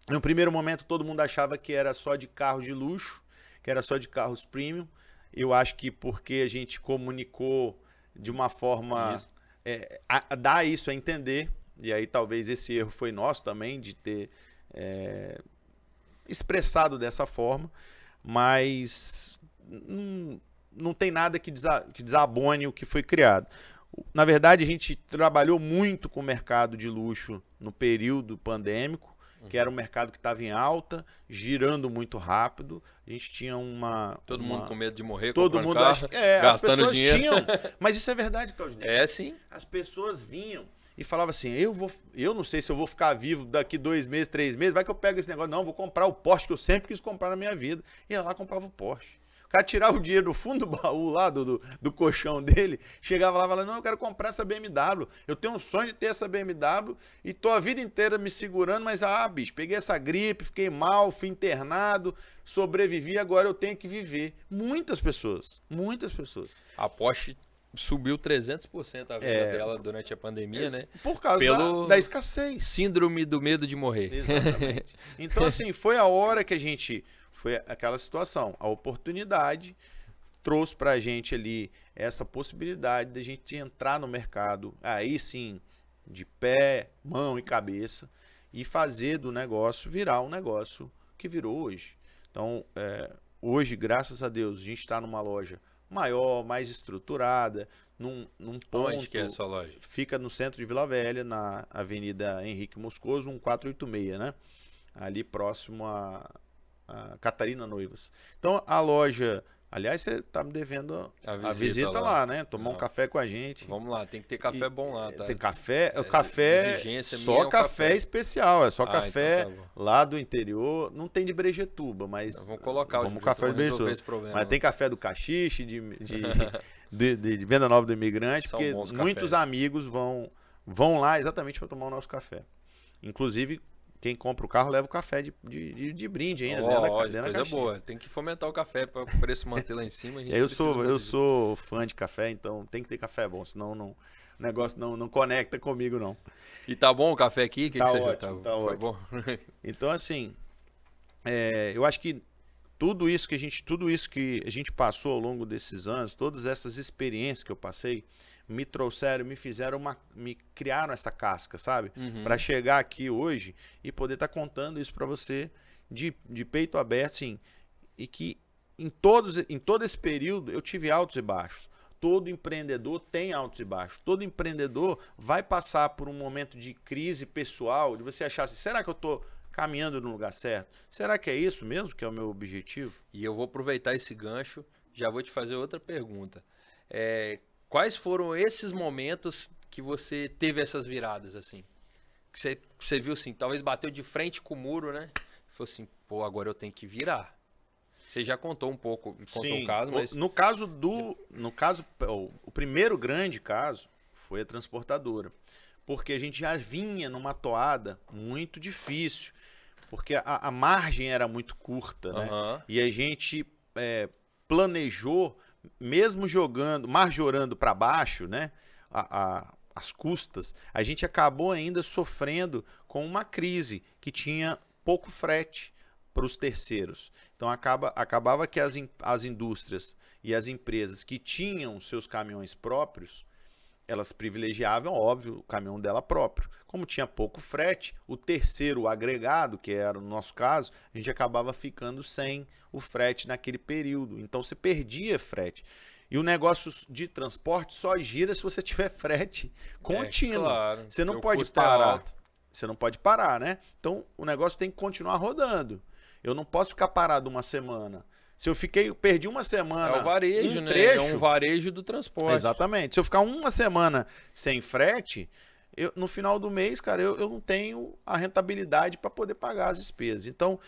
No primeiro momento todo mundo achava que era só de carros de luxo, que era só de carros premium. Eu acho que porque a gente comunicou de uma forma dá isso a entender, e aí talvez esse erro foi nosso também, de ter expressado dessa forma, mas não tem nada que desabone o que foi criado. Na verdade, a gente trabalhou muito com o mercado de luxo no período pandêmico, que era um mercado que estava em alta, girando muito rápido. A gente tinha todo mundo com medo de morrer, todo mundo carro, gastando as pessoas dinheiro. Tinham, mas isso é verdade, Claudinei. Sim. As pessoas vinham e falavam assim, eu não sei se eu vou ficar vivo daqui 2 meses, 3 meses, vai que eu pego esse negócio. Não, vou comprar o Porsche que eu sempre quis comprar na minha vida. E ia lá comprava o Porsche. O cara tirava o dinheiro do fundo do baú lá, do colchão dele, chegava lá e falava, não, eu quero comprar essa BMW. Eu tenho um sonho de ter essa BMW e tô a vida inteira me segurando, mas, bicho, peguei essa gripe, fiquei mal, fui internado, sobrevivi, agora eu tenho que viver. Muitas pessoas, muitas pessoas. A Porsche subiu 300% a venda dela durante a pandemia, né? Por causa da escassez. Síndrome do medo de morrer. Exatamente. Então, assim, foi a hora que a gente... Foi aquela situação. A oportunidade trouxe pra gente ali essa possibilidade de a gente entrar no mercado, aí sim, de pé, mão e cabeça, e fazer do negócio virar um negócio que virou hoje. Então, hoje, graças a Deus, a gente está numa loja maior, mais estruturada, num ponto... Onde que é a sua loja? Fica no centro de Vila Velha, na Avenida Henrique Moscoso, 1486, né? Ali próximo a Catarina Noivas. Então, a loja... Aliás, você tá me devendo a visita lá, né? Tomar um café com a gente. Vamos lá, tem que ter café bom lá, tá? Tem café, o café, só café especial, é só café então lá do interior. Não tem de Brejetuba, mas... Então, vamos colocar o café de Brejetuba. Mas tem café do Caxixe, de Venda Nova do Imigrante, porque muitos amigos vão lá exatamente para tomar o nosso café. Inclusive... Quem compra o carro leva o café de brinde ainda. Coisa boa. Tem que fomentar o café para o preço manter lá em cima. Eu sou fã de café, então tem que ter café bom, senão o negócio não conecta comigo, não. E tá bom o café aqui? Tá ótimo, tá ótimo. Bom? Então, assim, eu acho que tudo isso que a gente passou ao longo desses anos, todas essas experiências que eu passei, me trouxeram, me criaram essa casca, sabe? Para chegar aqui hoje e poder estar contando isso para você de peito aberto, sim. E que em todo esse período eu tive altos e baixos. Todo empreendedor tem altos e baixos. Todo empreendedor vai passar por um momento de crise pessoal, de você achar assim, será que eu estou caminhando no lugar certo? Será que é isso mesmo que é o meu objetivo? E eu vou aproveitar esse gancho, já vou te fazer outra pergunta. Quais foram esses momentos que você teve essas viradas, assim? Que você viu, assim, talvez bateu de frente com o muro, né? Falou assim, pô, agora eu tenho que virar. Você já contou um pouco, Sim, o caso, mas... No caso, o primeiro grande caso foi a transportadora. Porque a gente já vinha numa toada muito difícil. Porque a margem era muito curta, né? E a gente planejou... Mesmo marjorando para baixo, né, as custas, a gente acabou ainda sofrendo com uma crise que tinha pouco frete para os terceiros. Então acabava que as indústrias e as empresas que tinham seus caminhões próprios, elas privilegiavam, óbvio, o caminhão dela próprio. Como tinha pouco frete, o terceiro agregado, que era no nosso caso, a gente acabava ficando sem o frete naquele período. Então você perdia frete. E o negócio de transporte só gira se você tiver frete contínuo. Claro. Você não pode parar. Você não pode parar, né? Então o negócio tem que continuar rodando. Eu não posso ficar parado uma semana. Se eu perdi uma semana... É o varejo, né? Trecho, é um varejo do transporte. Exatamente. Se eu ficar uma semana sem frete, no final do mês, cara, eu não tenho a rentabilidade para poder pagar as despesas. Então,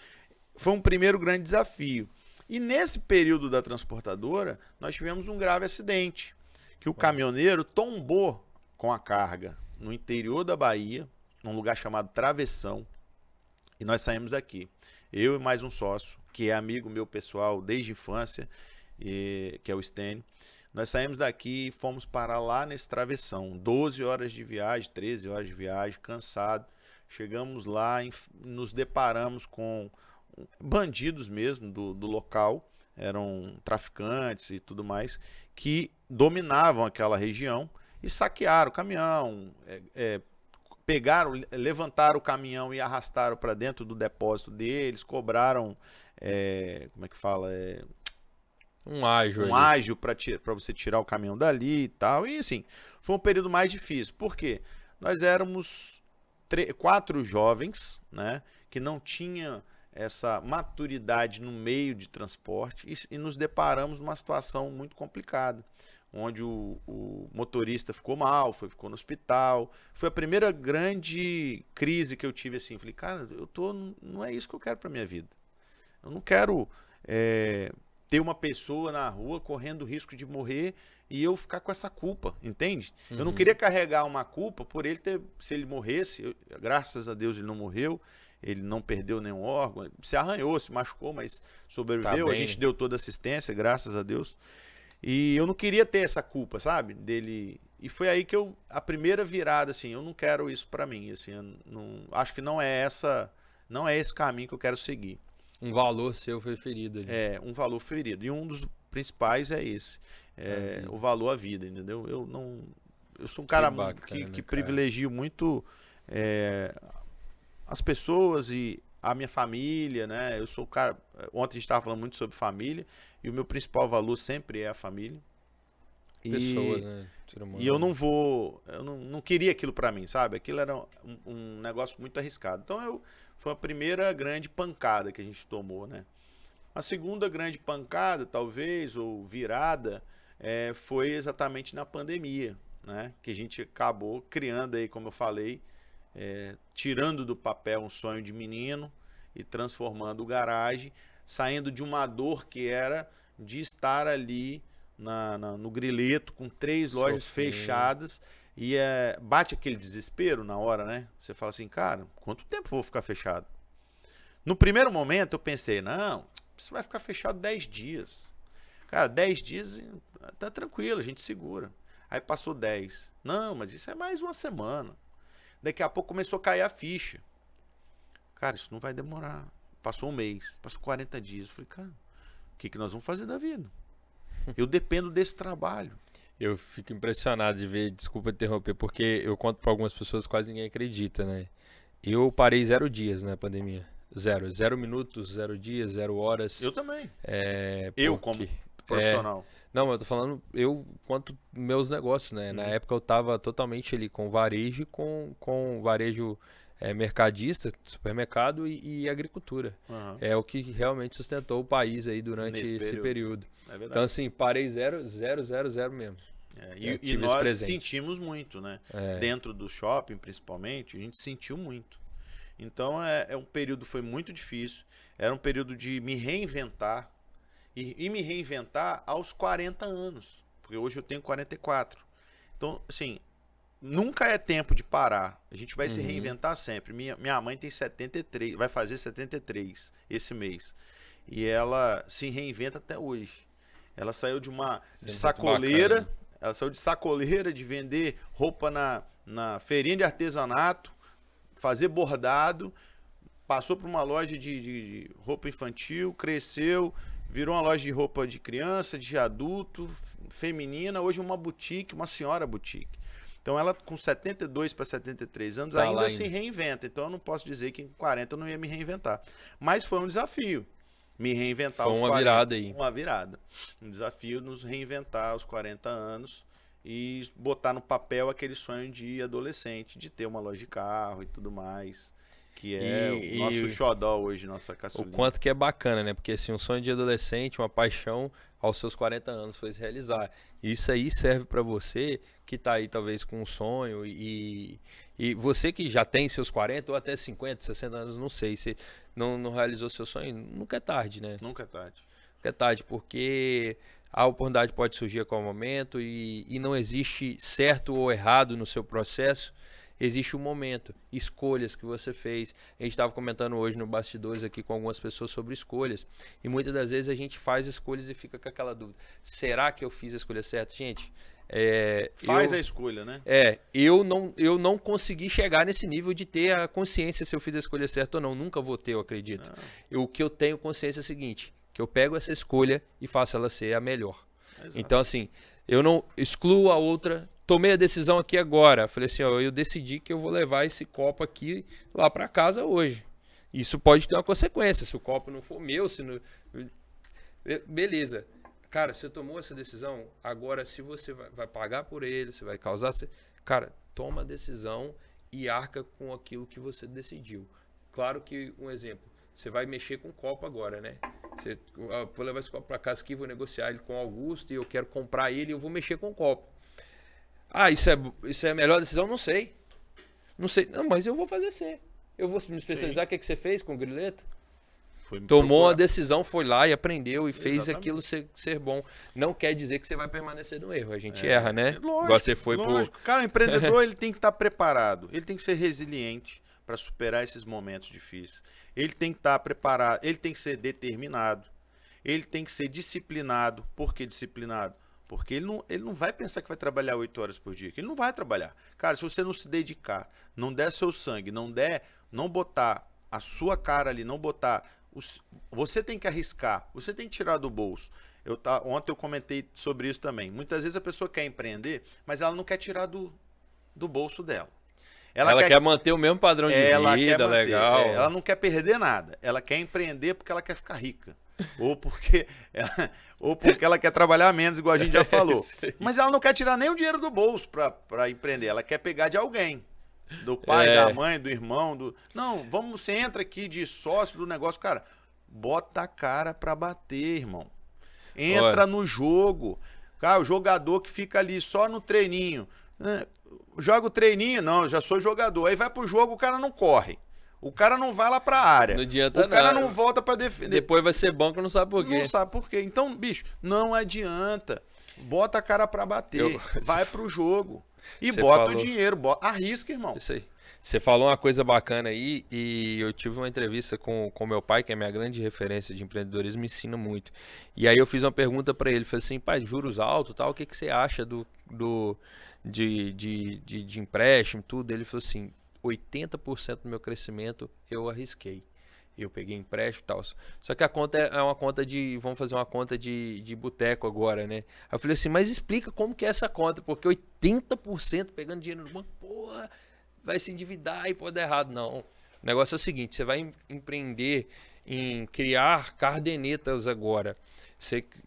foi um primeiro grande desafio. E nesse período da transportadora, nós tivemos um grave acidente, que o caminhoneiro tombou com a carga no interior da Bahia, num lugar chamado Travessão, e nós saímos daqui. Eu e mais um sócio, que é amigo meu pessoal desde a infância, que é o Stênio. Nós saímos daqui e fomos parar lá nesse Travessão. 12 horas de viagem, 13 horas de viagem, cansado. Chegamos lá e nos deparamos com bandidos mesmo do local. Eram traficantes e tudo mais, que dominavam aquela região e saquearam o caminhão, levantaram o caminhão e arrastaram para dentro do depósito deles, cobraram, como é que fala? Um ágio. Um ágio para você tirar o caminhão dali e tal. E assim, foi um período mais difícil. Por quê? Nós éramos 4 jovens, né, que não tinham essa maturidade no meio de transporte e nos deparamos numa situação muito complicada, onde o motorista ficou mal, ficou no hospital. Foi a primeira grande crise que eu tive assim. Falei, cara, não é isso que eu quero para minha vida. Eu não quero ter uma pessoa na rua correndo o risco de morrer e eu ficar com essa culpa, entende? Eu não queria carregar uma culpa por ele ter, se ele morresse, graças a Deus ele não morreu, ele não perdeu nenhum órgão, se arranhou, se machucou, mas sobreviveu, Tá a gente deu toda assistência, graças a Deus. E eu não queria ter essa culpa, sabe? Dele. E foi aí que a primeira virada, assim, eu não quero isso pra mim, assim, eu não, acho que não é esse caminho que eu quero seguir. Um valor seu foi ferido ali. É, um valor ferido. E um dos principais é esse. O valor à vida, entendeu? Eu sou um cara que privilegio muito as pessoas e a minha família, né? Eu sou o cara. Ontem a gente estava falando muito sobre família, e o meu principal valor sempre é a família. Pessoas, né? E eu não queria aquilo pra mim, sabe? Aquilo era um negócio muito arriscado. Então foi a primeira grande pancada que a gente tomou, né? A segunda grande pancada, talvez, ou virada, foi exatamente na pandemia, né? Que a gente acabou criando aí, como eu falei, tirando do papel um sonho de menino e transformando o garagem, saindo de uma dor que era de estar ali no Grileto com 3 lojas fechadas e bate aquele desespero na hora, né? Você fala assim, cara, quanto tempo eu vou ficar fechado? No primeiro momento eu pensei, não, você vai ficar fechado 10 dias. Cara, 10 dias tá tranquilo, a gente segura. Aí passou 10. Não, mas isso é mais uma semana. Daqui a pouco começou a cair a ficha. Cara, isso não vai demorar. Passou um mês, passou 40 dias. Eu falei, cara, o que nós vamos fazer da vida? Eu dependo desse trabalho. Eu fico impressionado de ver, desculpa interromper, porque eu conto para algumas pessoas, quase ninguém acredita, né? Eu parei 0 dias na pandemia. 0 minutos, 0 dias, 0 horas. Eu também. Como profissional. Não, eu tô falando eu quanto meus negócios, né? Na época eu tava totalmente ali com varejo, com varejo mercadista, supermercado e agricultura. É o que realmente sustentou o país aí durante esse período. Então, assim, parei 0 mesmo. E nós sentimos muito, né? Dentro do shopping, principalmente, a gente sentiu muito. Então, um período foi muito difícil. Era um período de me reinventar. E me reinventar aos 40 anos. Porque hoje eu tenho 44. Então, assim, nunca é tempo de parar. A gente vai se reinventar sempre. Minha mãe tem 73, vai fazer 73 esse mês. E ela se reinventa até hoje. Ela saiu de sacoleira. Ela saiu de sacoleira, de vender roupa na feirinha de artesanato, fazer bordado, passou para uma loja de roupa infantil, cresceu, virou uma loja de roupa de criança, de adulto, feminina, hoje uma boutique, uma senhora boutique. Então ela com 72 para 73 anos ainda se reinventa. Então eu não posso dizer que em 40 eu não ia me reinventar. Mas foi um desafio me reinventar aos 40. Foi uma virada aí. Uma virada. Um desafio nos reinventar aos 40 anos e botar no papel aquele sonho de adolescente, de ter uma loja de carro e tudo mais. Que é o nosso xodó hoje, nossa caçulinha. O quanto que é bacana, né? Porque assim, um sonho de adolescente, uma paixão aos seus 40 anos foi se realizar. Isso aí serve para você que tá aí talvez com um sonho e você que já tem seus 40 ou até 50, 60 anos, não sei, se não realizou seu sonho, nunca é tarde, né? Nunca é tarde. Nunca é tarde, porque a oportunidade pode surgir a qualquer momento e não existe certo ou errado no seu processo. Existe um momento, escolhas que você fez. A gente estava comentando hoje no bastidores aqui com algumas pessoas sobre escolhas. E muitas das vezes a gente faz escolhas e fica com aquela dúvida. Será que eu fiz a escolha certa? Gente, faz a escolha, né? Eu não consegui chegar nesse nível de ter a consciência se eu fiz a escolha certa ou não. Nunca vou ter, eu acredito. O que eu tenho consciência é o seguinte, que eu pego essa escolha e faço ela ser a melhor. Exato. Então, assim, eu não excluo a outra. Tomei a decisão aqui agora. Falei assim, eu decidi que eu vou levar esse copo aqui lá para casa hoje. Isso pode ter uma consequência. Se o copo não for meu, se não... Beleza. Cara, você tomou essa decisão, agora se você vai pagar por ele, você vai causar... Cara, toma a decisão e arca com aquilo que você decidiu. Claro que, um exemplo, você vai mexer com o copo agora, né? Vou levar esse copo para casa aqui, vou negociar ele com o Augusto e eu quero comprar ele e eu vou mexer com o copo. Isso é a melhor decisão? Não sei. Não, mas eu vou fazer ser. Eu vou me especializar. O que você fez com o Grileto? Tomou uma decisão, foi lá e aprendeu e fez Exatamente. aquilo ser bom. Não quer dizer que você vai permanecer no erro. A gente erra, né? Lógico, Igual você foi lógico. Cara, o empreendedor ele tem que estar preparado. Ele tem que ser resiliente para superar esses momentos difíceis. Ele tem que estar preparado. Ele tem que ser determinado. Ele tem que ser disciplinado. Por que disciplinado? Porque ele não vai pensar que vai trabalhar 8 horas por dia. Que ele não vai trabalhar. Cara, se você não se dedicar, não der seu sangue, não botar a sua cara ali, não botar... Você tem que arriscar, você tem que tirar do bolso. Ontem eu comentei sobre isso também. Muitas vezes a pessoa quer empreender, mas ela não quer tirar do bolso dela. Ela quer manter o mesmo padrão de vida, legal. Ela não quer perder nada. Ela quer empreender porque ela quer ficar rica. Ou porque ela quer trabalhar menos, igual a gente já falou. Mas ela não quer tirar nem o dinheiro do bolso para empreender. Ela quer pegar de alguém. Do pai, da mãe, do irmão. Não, você entra aqui de sócio do negócio. Cara, bota a cara pra bater, irmão. Entra no jogo. Cara, o jogador que fica ali só no treininho. Joga o treininho, não, eu já sou jogador. Aí vai pro jogo, o cara não corre. O cara não vai lá pra área. Não adianta nada. O cara não volta pra defender. Depois vai ser banco, não sabe por quê. Não sabe por quê. Então, bicho, não adianta. Bota a cara pra bater. Vai pro jogo. E bota o dinheiro, arrisca, irmão. Isso aí. Você falou uma coisa bacana aí, e eu tive uma entrevista com meu pai, que é a minha grande referência de empreendedorismo, me ensina muito. E aí eu fiz uma pergunta para ele, falei assim, pai, juros altos, tal, o que você acha de empréstimo, tudo? Ele falou assim, 80% do meu crescimento eu arrisquei. Eu peguei empréstimo e tal. Só que a conta é uma conta de... Vamos fazer uma conta de boteco agora, né? Aí eu falei assim, mas explica como que é essa conta, porque 80% pegando dinheiro no banco, porra, vai se endividar e pode dar errado. Não. O negócio é o seguinte, você vai empreender em criar cardenetas agora.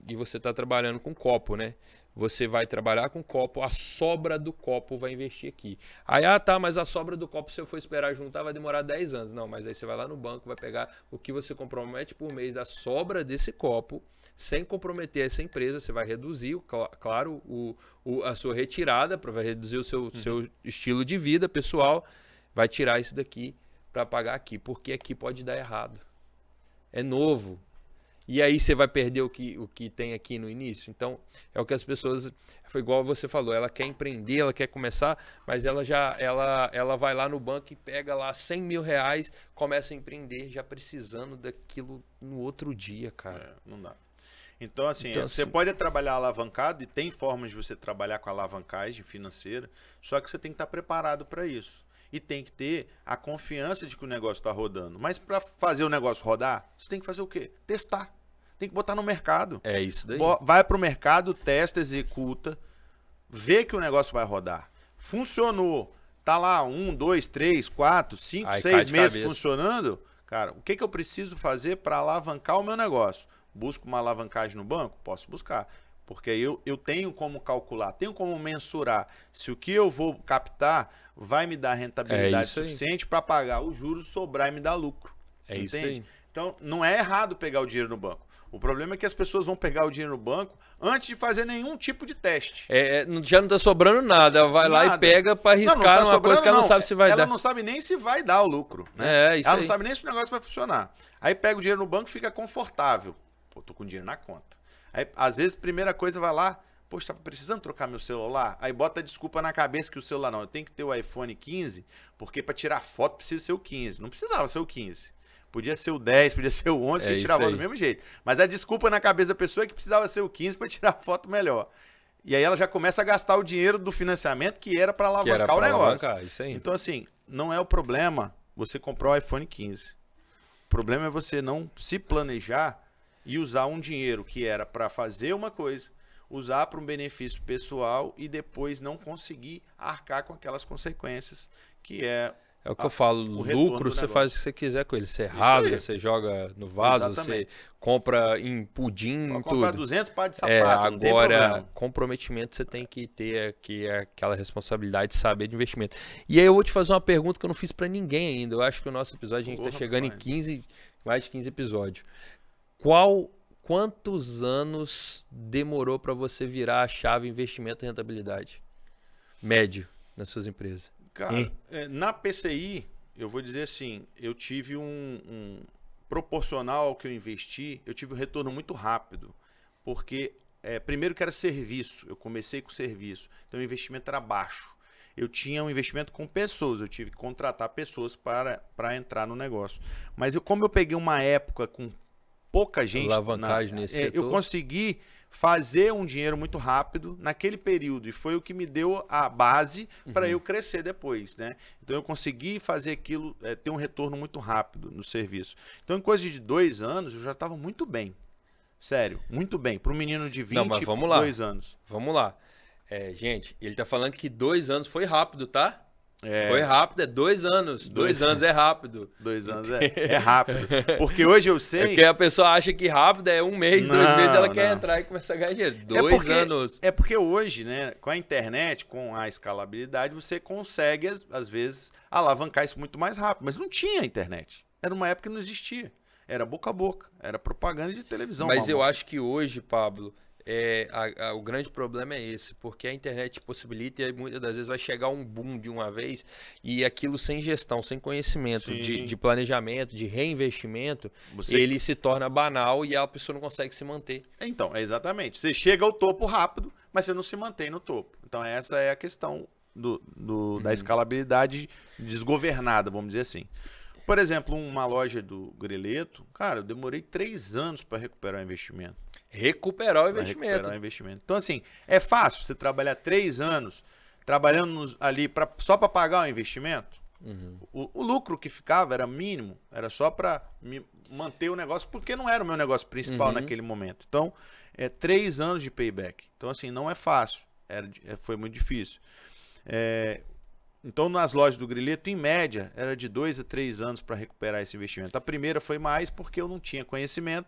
E você está trabalhando com copo, né? Você vai trabalhar com copo, a sobra do copo vai investir aqui. Aí, tá, mas a sobra do copo, se eu for esperar juntar, vai demorar 10 anos. Não, mas aí você vai lá no banco, vai pegar o que você compromete por mês da sobra desse copo, sem comprometer essa empresa, você vai reduzir, claro, a sua retirada, vai reduzir o seu estilo de vida pessoal, vai tirar isso daqui para pagar aqui, porque aqui pode dar errado. É novo. E aí você vai perder o que tem aqui no início. Então, é o que as pessoas... Foi igual você falou, ela quer empreender, ela quer começar, mas ela vai lá no banco e pega lá 100 mil reais, começa a empreender, já precisando daquilo no outro dia, cara. Não dá. Então, assim, você pode trabalhar alavancado, e tem formas de você trabalhar com alavancagem financeira, só que você tem que estar preparado para isso. E tem que ter a confiança de que o negócio está rodando. Mas para fazer o negócio rodar, você tem que fazer o quê? Testar. Tem que botar no mercado. É isso daí. Vai para o mercado, testa, executa, vê que o negócio vai rodar. Funcionou. Tá lá 1, 2, 3, 4, 5, 6 meses funcionando. Cara, o que eu preciso fazer para alavancar o meu negócio? Busco uma alavancagem no banco? Posso buscar. Porque aí eu tenho como calcular, tenho como mensurar se o que eu vou captar vai me dar rentabilidade suficiente para pagar os juros, sobrar e me dar lucro. Entende? Isso aí. Então, não é errado pegar o dinheiro no banco. O problema é que as pessoas vão pegar o dinheiro no banco antes de fazer nenhum tipo de teste. Já não está sobrando nada. Ela vai lá e pega para arriscar uma coisa que ela não sabe se vai dar. Ela não sabe nem se vai dar o lucro. Né? Ela não sabe nem se o negócio vai funcionar. Aí pega o dinheiro no banco e fica confortável. Pô, tô com dinheiro na conta. Aí, às vezes, primeira coisa, vai lá, poxa, tá precisando trocar meu celular? Aí bota a desculpa na cabeça que o celular não, eu tenho que ter o iPhone 15, porque para tirar foto precisa ser o 15. Não precisava ser o 15. Podia ser o 10, podia ser o 11, que tirava do mesmo jeito. Mas a desculpa na cabeça da pessoa é que precisava ser o 15 para tirar foto melhor. E aí ela já começa a gastar o dinheiro do financiamento que era para alavancar o negócio. Isso aí. Então, assim, não é o problema você comprar o iPhone 15. O problema é você não se planejar e usar um dinheiro que era para fazer uma coisa, usar para um benefício pessoal e depois não conseguir arcar com aquelas consequências que é... É o que eu falo, lucro você faz o que você quiser com ele. Você rasga, você joga no vaso, você compra em pudim, pode tudo. Comprar 200 pares de sapato, não tem agora, comprometimento você tem que ter aquela responsabilidade de saber de investimento. E aí eu vou te fazer uma pergunta que eu não fiz para ninguém ainda. Eu acho que o nosso episódio, a gente está chegando em mais de 15 episódios. Quantos anos demorou para você virar a chave investimento e rentabilidade? Médio nas suas empresas. Cara, na PCI, eu vou dizer assim, eu tive proporcional ao que eu investi, eu tive um retorno muito rápido. Porque, primeiro que era serviço, eu comecei com serviço, então o investimento era baixo. Eu tinha um investimento com pessoas, eu tive que contratar pessoas para entrar no negócio. Mas como eu peguei uma época com pouca gente, alavancagem nesse setor, eu consegui fazer um dinheiro muito rápido naquele período, e foi o que me deu a base para eu crescer depois, né? Então eu consegui fazer aquilo, ter um retorno muito rápido no serviço. Então em coisa de 2 anos eu já estava muito bem. Sério, muito bem. Para um menino de 22 anos. Vamos lá. Gente, ele tá falando que 2 anos foi rápido, tá? Foi rápido, 2 anos. 2 anos é rápido. 2 anos é rápido. Porque hoje eu sei... Porque a pessoa acha que rápido é 1 mês, 2 meses, ela quer entrar e começar a ganhar dinheiro. 2 anos. É porque hoje, né, com a internet, com a escalabilidade, você consegue, às vezes, alavancar isso muito mais rápido. Mas não tinha internet. Era uma época que não existia. Era boca a boca. Era propaganda de televisão. Mas eu acho que hoje, Pablo... o grande problema é esse, porque a internet possibilita e muitas das vezes vai chegar um boom de uma vez e aquilo sem gestão, sem conhecimento de planejamento, de reinvestimento, ele se torna banal e a pessoa não consegue se manter. Então, exatamente. Você chega ao topo rápido, mas você não se mantém no topo. Então essa é a questão da escalabilidade desgovernada, vamos dizer assim. Por exemplo, uma loja do Greleto, cara, eu demorei 3 anos para recuperar o investimento. Recuperar o investimento. Então, assim, é fácil você trabalhar 3 anos trabalhando ali só para pagar o investimento? O lucro que ficava era mínimo, era só para manter o negócio, porque não era o meu negócio principal naquele momento. Então, 3 anos de payback. Então, assim, não é fácil. Foi muito difícil. Então, nas lojas do Greleto, em média, era de 2 a 3 anos para recuperar esse investimento. A primeira foi mais porque eu não tinha conhecimento,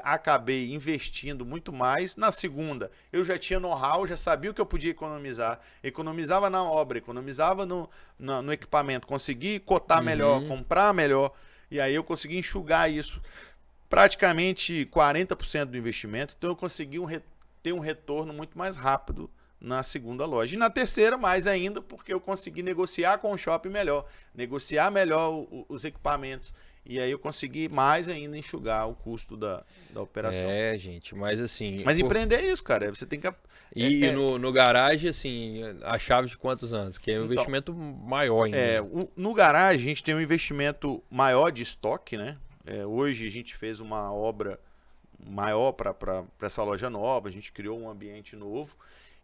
acabei investindo muito mais. Na segunda, eu já tinha know-how, já sabia o que eu podia economizar. Economizava na obra, economizava no equipamento, consegui cotar melhor, comprar melhor, e aí eu consegui enxugar isso. Praticamente 40% do investimento, então eu consegui ter um retorno muito mais rápido na segunda loja. E na terceira, mais ainda, porque eu consegui negociar com o shopping melhor, negociar melhor os equipamentos. E aí eu consegui mais ainda enxugar o custo da operação. Gente, mas assim... Mas empreender é isso, cara. Você tem que... no garagem, assim, a chave de quantos anos? Que é um investimento maior ainda. No garagem, a gente tem um investimento maior de estoque, né? Hoje a gente fez uma obra maior para essa loja nova, a gente criou um ambiente novo.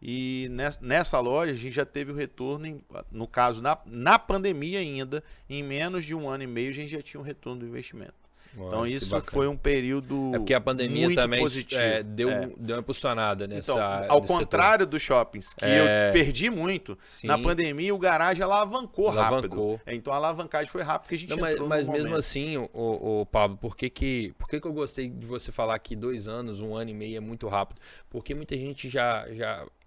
E nessa loja a gente já teve o retorno, no caso, na pandemia ainda, em menos de 1 ano e meio a gente já tinha um retorno do investimento. Então isso foi um período porque a pandemia muito também positivo. Deu uma impulsionada nessa então, ao contrário dos shoppings, que eu perdi muito, na pandemia o garagem alavancou rápido. Então a alavancagem foi rápido que a gente entrou Mas mesmo assim, o Pablo, por que eu gostei de você falar que 2 anos, 1 ano e meio é muito rápido? Porque muita gente já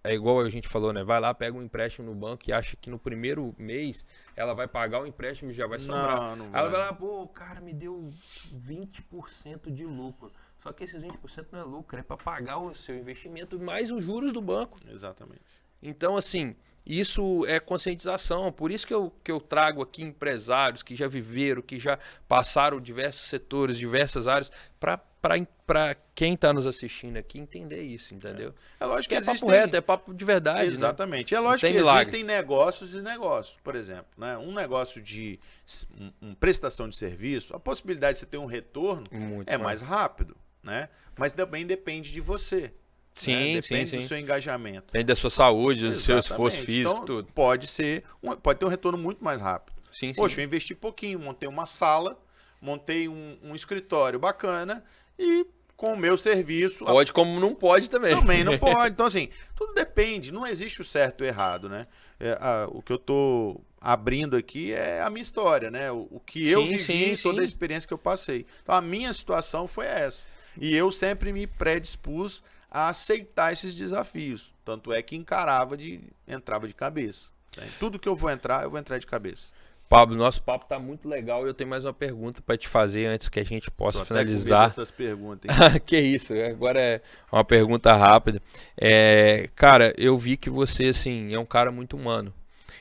é igual a gente falou, né? Vai lá, pega um empréstimo no banco e acha que no primeiro mês ela vai pagar o empréstimo e já vai sobrar. Não vai. Ela vai lá, o cara me deu 20% de lucro. Só que esses 20% não é lucro, é para pagar o seu investimento mais os juros do banco. Exatamente. Então, assim, isso é conscientização. Por isso que eu trago aqui empresários que já viveram, que já passaram diversos setores, diversas áreas, para quem está nos assistindo aqui entender isso, entendeu? É lógico que papo reto, é papo de verdade. Exatamente. Né? É lógico que existem negócios e negócios. Por exemplo, né? Um negócio de prestação de serviço, a possibilidade de você ter um retorno mais rápido, né? Mas também depende de você. Sim, depende do seu engajamento. Depende da sua saúde, do seu esforço físico, então, tudo. Pode ter um retorno muito mais rápido. Sim. Poxa, eu investi pouquinho, montei uma sala, montei um escritório bacana e com o meu serviço... Pode como não pode também. Também não pode. Então, assim, tudo depende. Não existe o certo e o errado, né? O que eu tô abrindo aqui é a minha história, né? O que eu vivi, toda a experiência que eu passei. Então, a minha situação foi essa. E eu sempre me predispus a aceitar esses desafios. Tanto é que entrava de cabeça. Né? Tudo que eu vou entrar de cabeça. Pablo, nosso papo tá muito legal e eu tenho mais uma pergunta para te fazer antes que a gente possa finalizar. Essas perguntas. Hein? Que isso, agora é uma pergunta rápida. Cara, eu vi que você, assim, é um cara muito humano.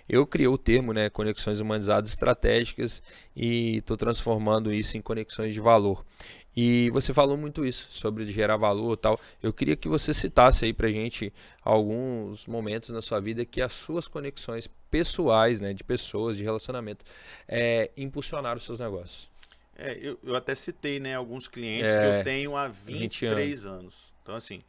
Eu criei o termo, né, conexões humanizadas estratégicas, e estou transformando isso em conexões de valor. E você falou muito isso, sobre gerar valor e tal. Eu queria que você citasse aí pra gente alguns momentos na sua vida que as suas conexões pessoais, né, de pessoas, de relacionamento, impulsionaram os seus negócios. Eu até citei, né, alguns clientes que eu tenho há 23 anos. Então, assim,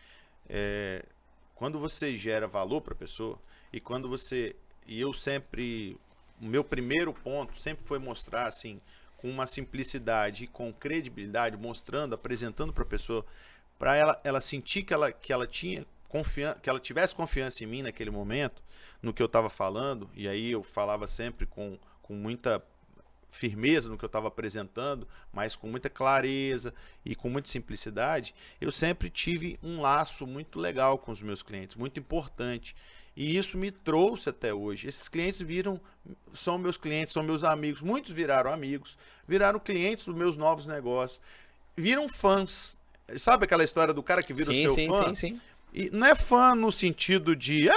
quando você gera valor para a pessoa, e quando você... E eu sempre... O meu primeiro ponto sempre foi mostrar, assim, com uma simplicidade e com credibilidade, mostrando, apresentando para a pessoa, para ela sentir que ela tinha confiança, que ela tivesse confiança em mim naquele momento, no que eu estava falando. E aí eu falava sempre com muita firmeza no que eu estava apresentando, mas com muita clareza e com muita simplicidade. Eu sempre tive um laço muito legal com os meus clientes, muito importante. E isso me trouxe até hoje. Esses clientes são meus clientes, são meus amigos. Muitos viraram amigos, viraram clientes dos meus novos negócios, viram fãs. Sabe aquela história do cara que vira o seu fã? Sim. E não é fã no sentido de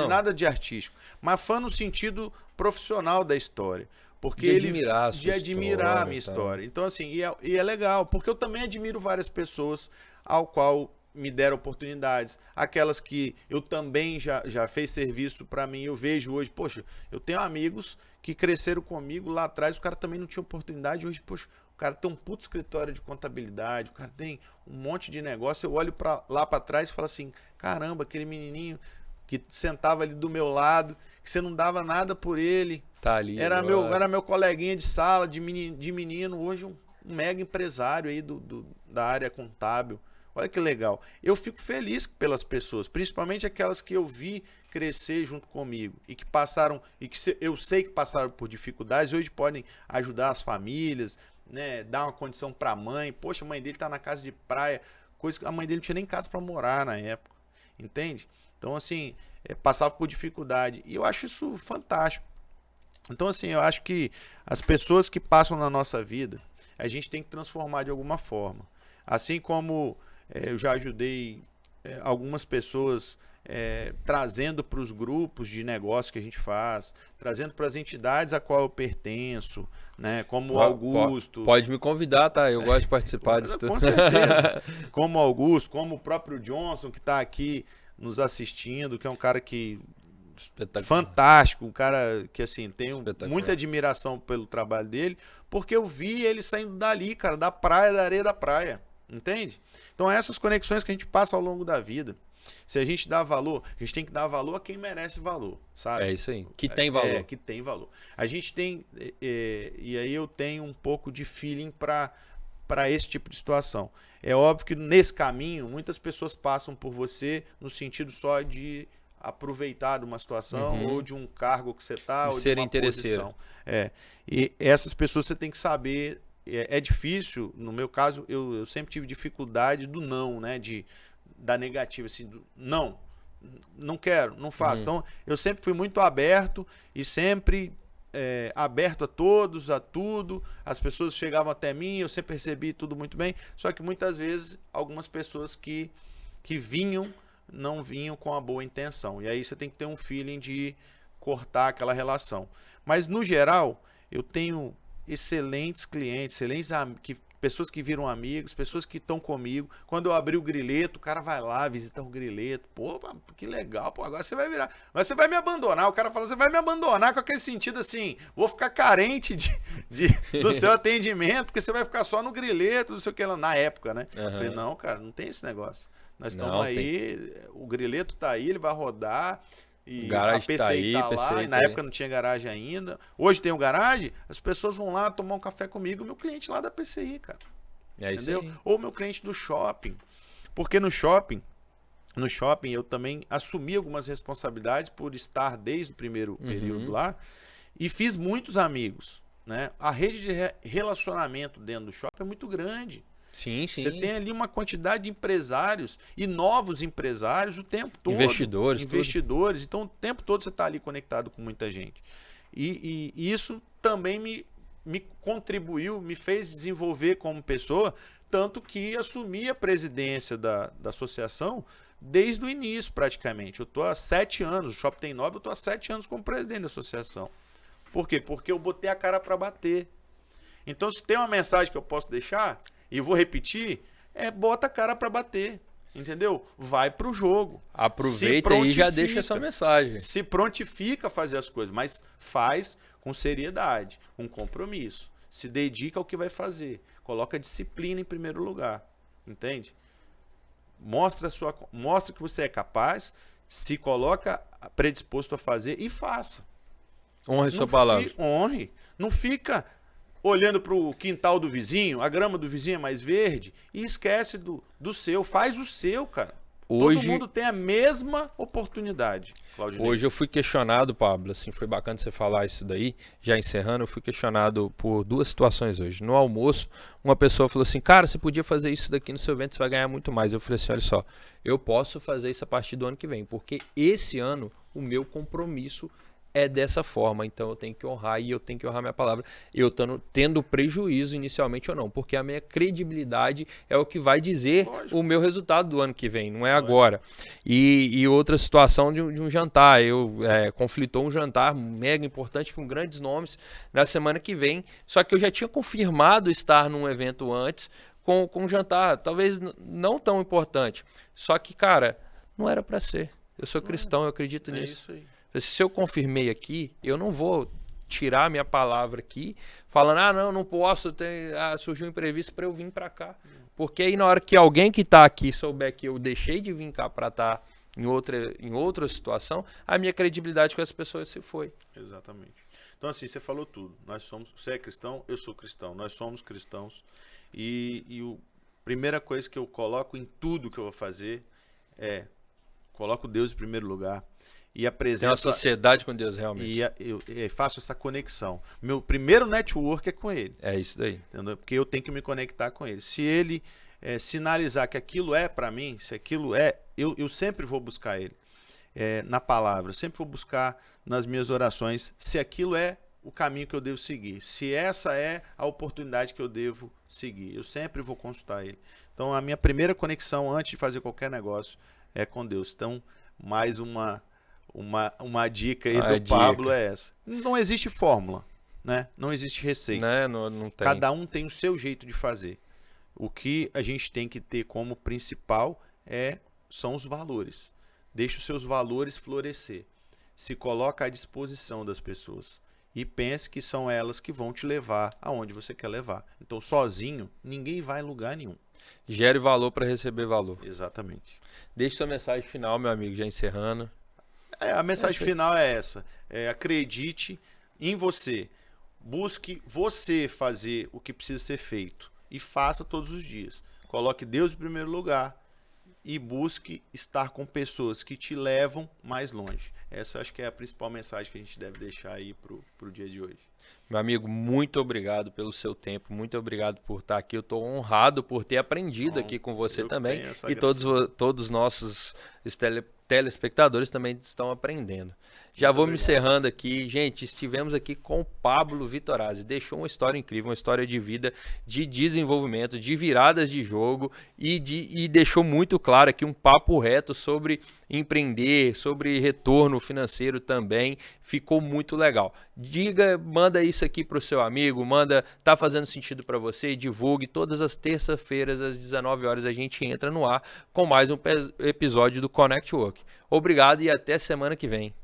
nada de artístico, mas fã no sentido profissional da história. Porque de admirar a minha história. Então, assim, e é legal, porque eu também admiro várias pessoas ao qual me deram oportunidades, aquelas que eu também já fez serviço para mim. Eu vejo hoje, poxa, eu tenho amigos que cresceram comigo lá atrás, o cara também não tinha oportunidade, hoje, poxa, o cara tem um puto escritório de contabilidade, o cara tem um monte de negócio. Eu olho lá para trás e falo assim, caramba, aquele menininho que sentava ali do meu lado, que você não dava nada por ele, tá ali, era meu coleguinha de sala, de menino, hoje um mega empresário aí da área contábil. Olha que legal. Eu fico feliz pelas pessoas, principalmente aquelas que eu vi crescer junto comigo e que passaram, e que eu sei que passaram por dificuldades e hoje podem ajudar as famílias, né, dar uma condição para a mãe. Poxa, a mãe dele tá na casa de praia, coisa que a mãe dele não tinha nem casa para morar na época, entende? Então, assim, passava por dificuldade e eu acho isso fantástico. Então, assim, eu acho que as pessoas que passam na nossa vida, a gente tem que transformar de alguma forma. Assim como eu já ajudei algumas pessoas trazendo para os grupos de negócio que a gente faz, trazendo para as entidades a qual eu pertenço, né? Como o Augusto. Pode me convidar, tá? Eu gosto de participar disso tudo. Com certeza. Como o Augusto, como o próprio Johnson, que está aqui nos assistindo, que é um cara que... fantástico, um cara que, assim, tenho muita admiração pelo trabalho dele, porque eu vi ele saindo dali, cara, da praia, da areia da praia, entende? Então essas conexões que a gente passa ao longo da vida, se a gente dá valor, a gente tem que dar valor a quem merece valor, sabe? É isso aí, que tem valor. Que tem valor. A gente tem, e aí eu tenho um pouco de feeling para esse tipo de situação. É óbvio que nesse caminho, muitas pessoas passam por você no sentido só de aproveitar de uma situação ou de um cargo que você está, ou de uma posição. E essas pessoas você tem que saber, é difícil, no meu caso, eu sempre tive dificuldade do não, né, da negativa, assim, não quero, não faço. Então, eu sempre fui muito aberto e sempre aberto a todos, a tudo. As pessoas chegavam até mim, eu sempre recebi tudo muito bem, só que muitas vezes algumas pessoas que vinham não vinham com a boa intenção. E aí você tem que ter um feeling de cortar aquela relação. Mas, no geral, eu tenho excelentes clientes, pessoas que viram amigos, pessoas que estão comigo. Quando eu abri o Grileto, o cara vai lá visitar o Grileto. Pô, que legal, pô, agora você vai virar. Mas você vai me abandonar. O cara fala, você vai me abandonar com aquele sentido assim, vou ficar carente do seu atendimento, porque você vai ficar só no Grileto, não sei o que lá, na época, né? Eu falei, não, cara, não tem esse negócio. Nós estamos aí, o Grileto tá aí, ele vai rodar, e garagem a PCI tá lá, e na época não tinha garagem ainda. Hoje tem o garagem, as pessoas vão lá tomar um café comigo, meu cliente lá da PCI, cara. Entendeu? Isso aí. Ou meu cliente do shopping. Porque no shopping eu também assumi algumas responsabilidades por estar desde o primeiro período lá, e fiz muitos amigos, né? A rede de relacionamento dentro do shopping é muito grande. Sim. Você tem ali uma quantidade de empresários e novos empresários o tempo todo. Investidores. Então, o tempo todo você está ali conectado com muita gente. E isso também me contribuiu, me fez desenvolver como pessoa, tanto que assumi a presidência da associação desde o início, praticamente. Eu estou há 7 anos, o Shopping tem 9, eu estou há 7 anos como presidente da associação. Por quê? Porque eu botei a cara para bater. Então, se tem uma mensagem que eu posso deixar, e vou repetir, bota a cara para bater. Entendeu? Vai pro jogo. Aproveita e já deixa a sua mensagem. Se prontifica a fazer as coisas, mas faz com seriedade, com compromisso. Se dedica ao que vai fazer. Coloca disciplina em primeiro lugar. Entende? Mostra que você é capaz, se coloca predisposto a fazer e faça. Honre sua palavra. Honre. Não fica olhando para o quintal do vizinho, a grama do vizinho é mais verde, e esquece do seu. Faz o seu, cara. Todo mundo tem a mesma oportunidade, Claudinei. Hoje eu fui questionado, Pablo, assim, foi bacana você falar isso daí, já encerrando, eu fui questionado por 2 situações hoje. No almoço, uma pessoa falou assim, cara, você podia fazer isso daqui no seu evento, você vai ganhar muito mais. Eu falei assim, olha só, eu posso fazer isso a partir do ano que vem, porque esse ano o meu compromisso é dessa forma, então eu tenho que honrar e eu tenho que honrar minha palavra, eu tendo prejuízo inicialmente ou não, porque a minha credibilidade é o que vai dizer o meu resultado do ano que vem, não é agora. E outra situação de um jantar, conflitou um jantar mega importante com grandes nomes na semana que vem, só que eu já tinha confirmado estar num evento antes com um jantar, talvez não tão importante, só que, cara, não era para ser. Eu sou cristão, eu acredito nisso. Isso aí. Se eu confirmei aqui, eu não vou tirar minha palavra aqui, falando, não posso, surgiu um imprevisto para eu vir para cá. Porque aí na hora que alguém que está aqui souber que eu deixei de vir cá para estar em outra situação, a minha credibilidade com as pessoas se foi. Exatamente. Então assim, você falou tudo. Você é cristão, eu sou cristão, nós somos cristãos. E a primeira coisa que eu coloco em tudo que eu vou fazer coloco Deus em primeiro lugar. E apresento. Tem uma sociedade com Deus, realmente. E eu faço essa conexão. Meu primeiro network é com ele. É isso daí. Entendeu? Porque eu tenho que me conectar com ele. Se ele sinalizar que aquilo é para mim, se aquilo eu sempre vou buscar ele na palavra. Eu sempre vou buscar nas minhas orações se aquilo é o caminho que eu devo seguir. Se essa é a oportunidade que eu devo seguir. Eu sempre vou consultar ele. Então, a minha primeira conexão antes de fazer qualquer negócio é com Deus. Então, mais uma dica aí do Pablo é essa. Não existe fórmula, né? Não existe receita. Não tem. Cada um tem o seu jeito de fazer. O que a gente tem que ter como principal são os valores. Deixe os seus valores florescer. Se coloca à disposição das pessoas. E pense que são elas que vão te levar aonde você quer levar. Então, sozinho, ninguém vai em lugar nenhum. Gere valor para receber valor. Exatamente. Deixe sua mensagem final, meu amigo, já encerrando. A mensagem final é essa. Acredite em você. Busque você fazer o que precisa ser feito. E faça todos os dias. Coloque Deus em primeiro lugar. E busque estar com pessoas que te levam mais longe. Essa acho que é a principal mensagem que a gente deve deixar aí pro dia de hoje. Meu amigo, muito obrigado pelo seu tempo, muito obrigado por estar aqui. Eu estou honrado por ter aprendido aqui com você também. E todos os nossos telespectadores também estão aprendendo. Já vou me encerrando aqui. Gente, estivemos aqui com o Pablo Vitorazzi. Deixou uma história incrível, uma história de vida, de desenvolvimento, de viradas de jogo e deixou muito claro aqui um papo reto sobre empreender, sobre retorno financeiro também. Ficou muito legal. Manda isso aqui para o seu amigo, tá fazendo sentido para você, divulgue. Todas as terças-feiras, às 19 horas, a gente entra no ar com mais um episódio do Connect Work. Obrigado e até semana que vem.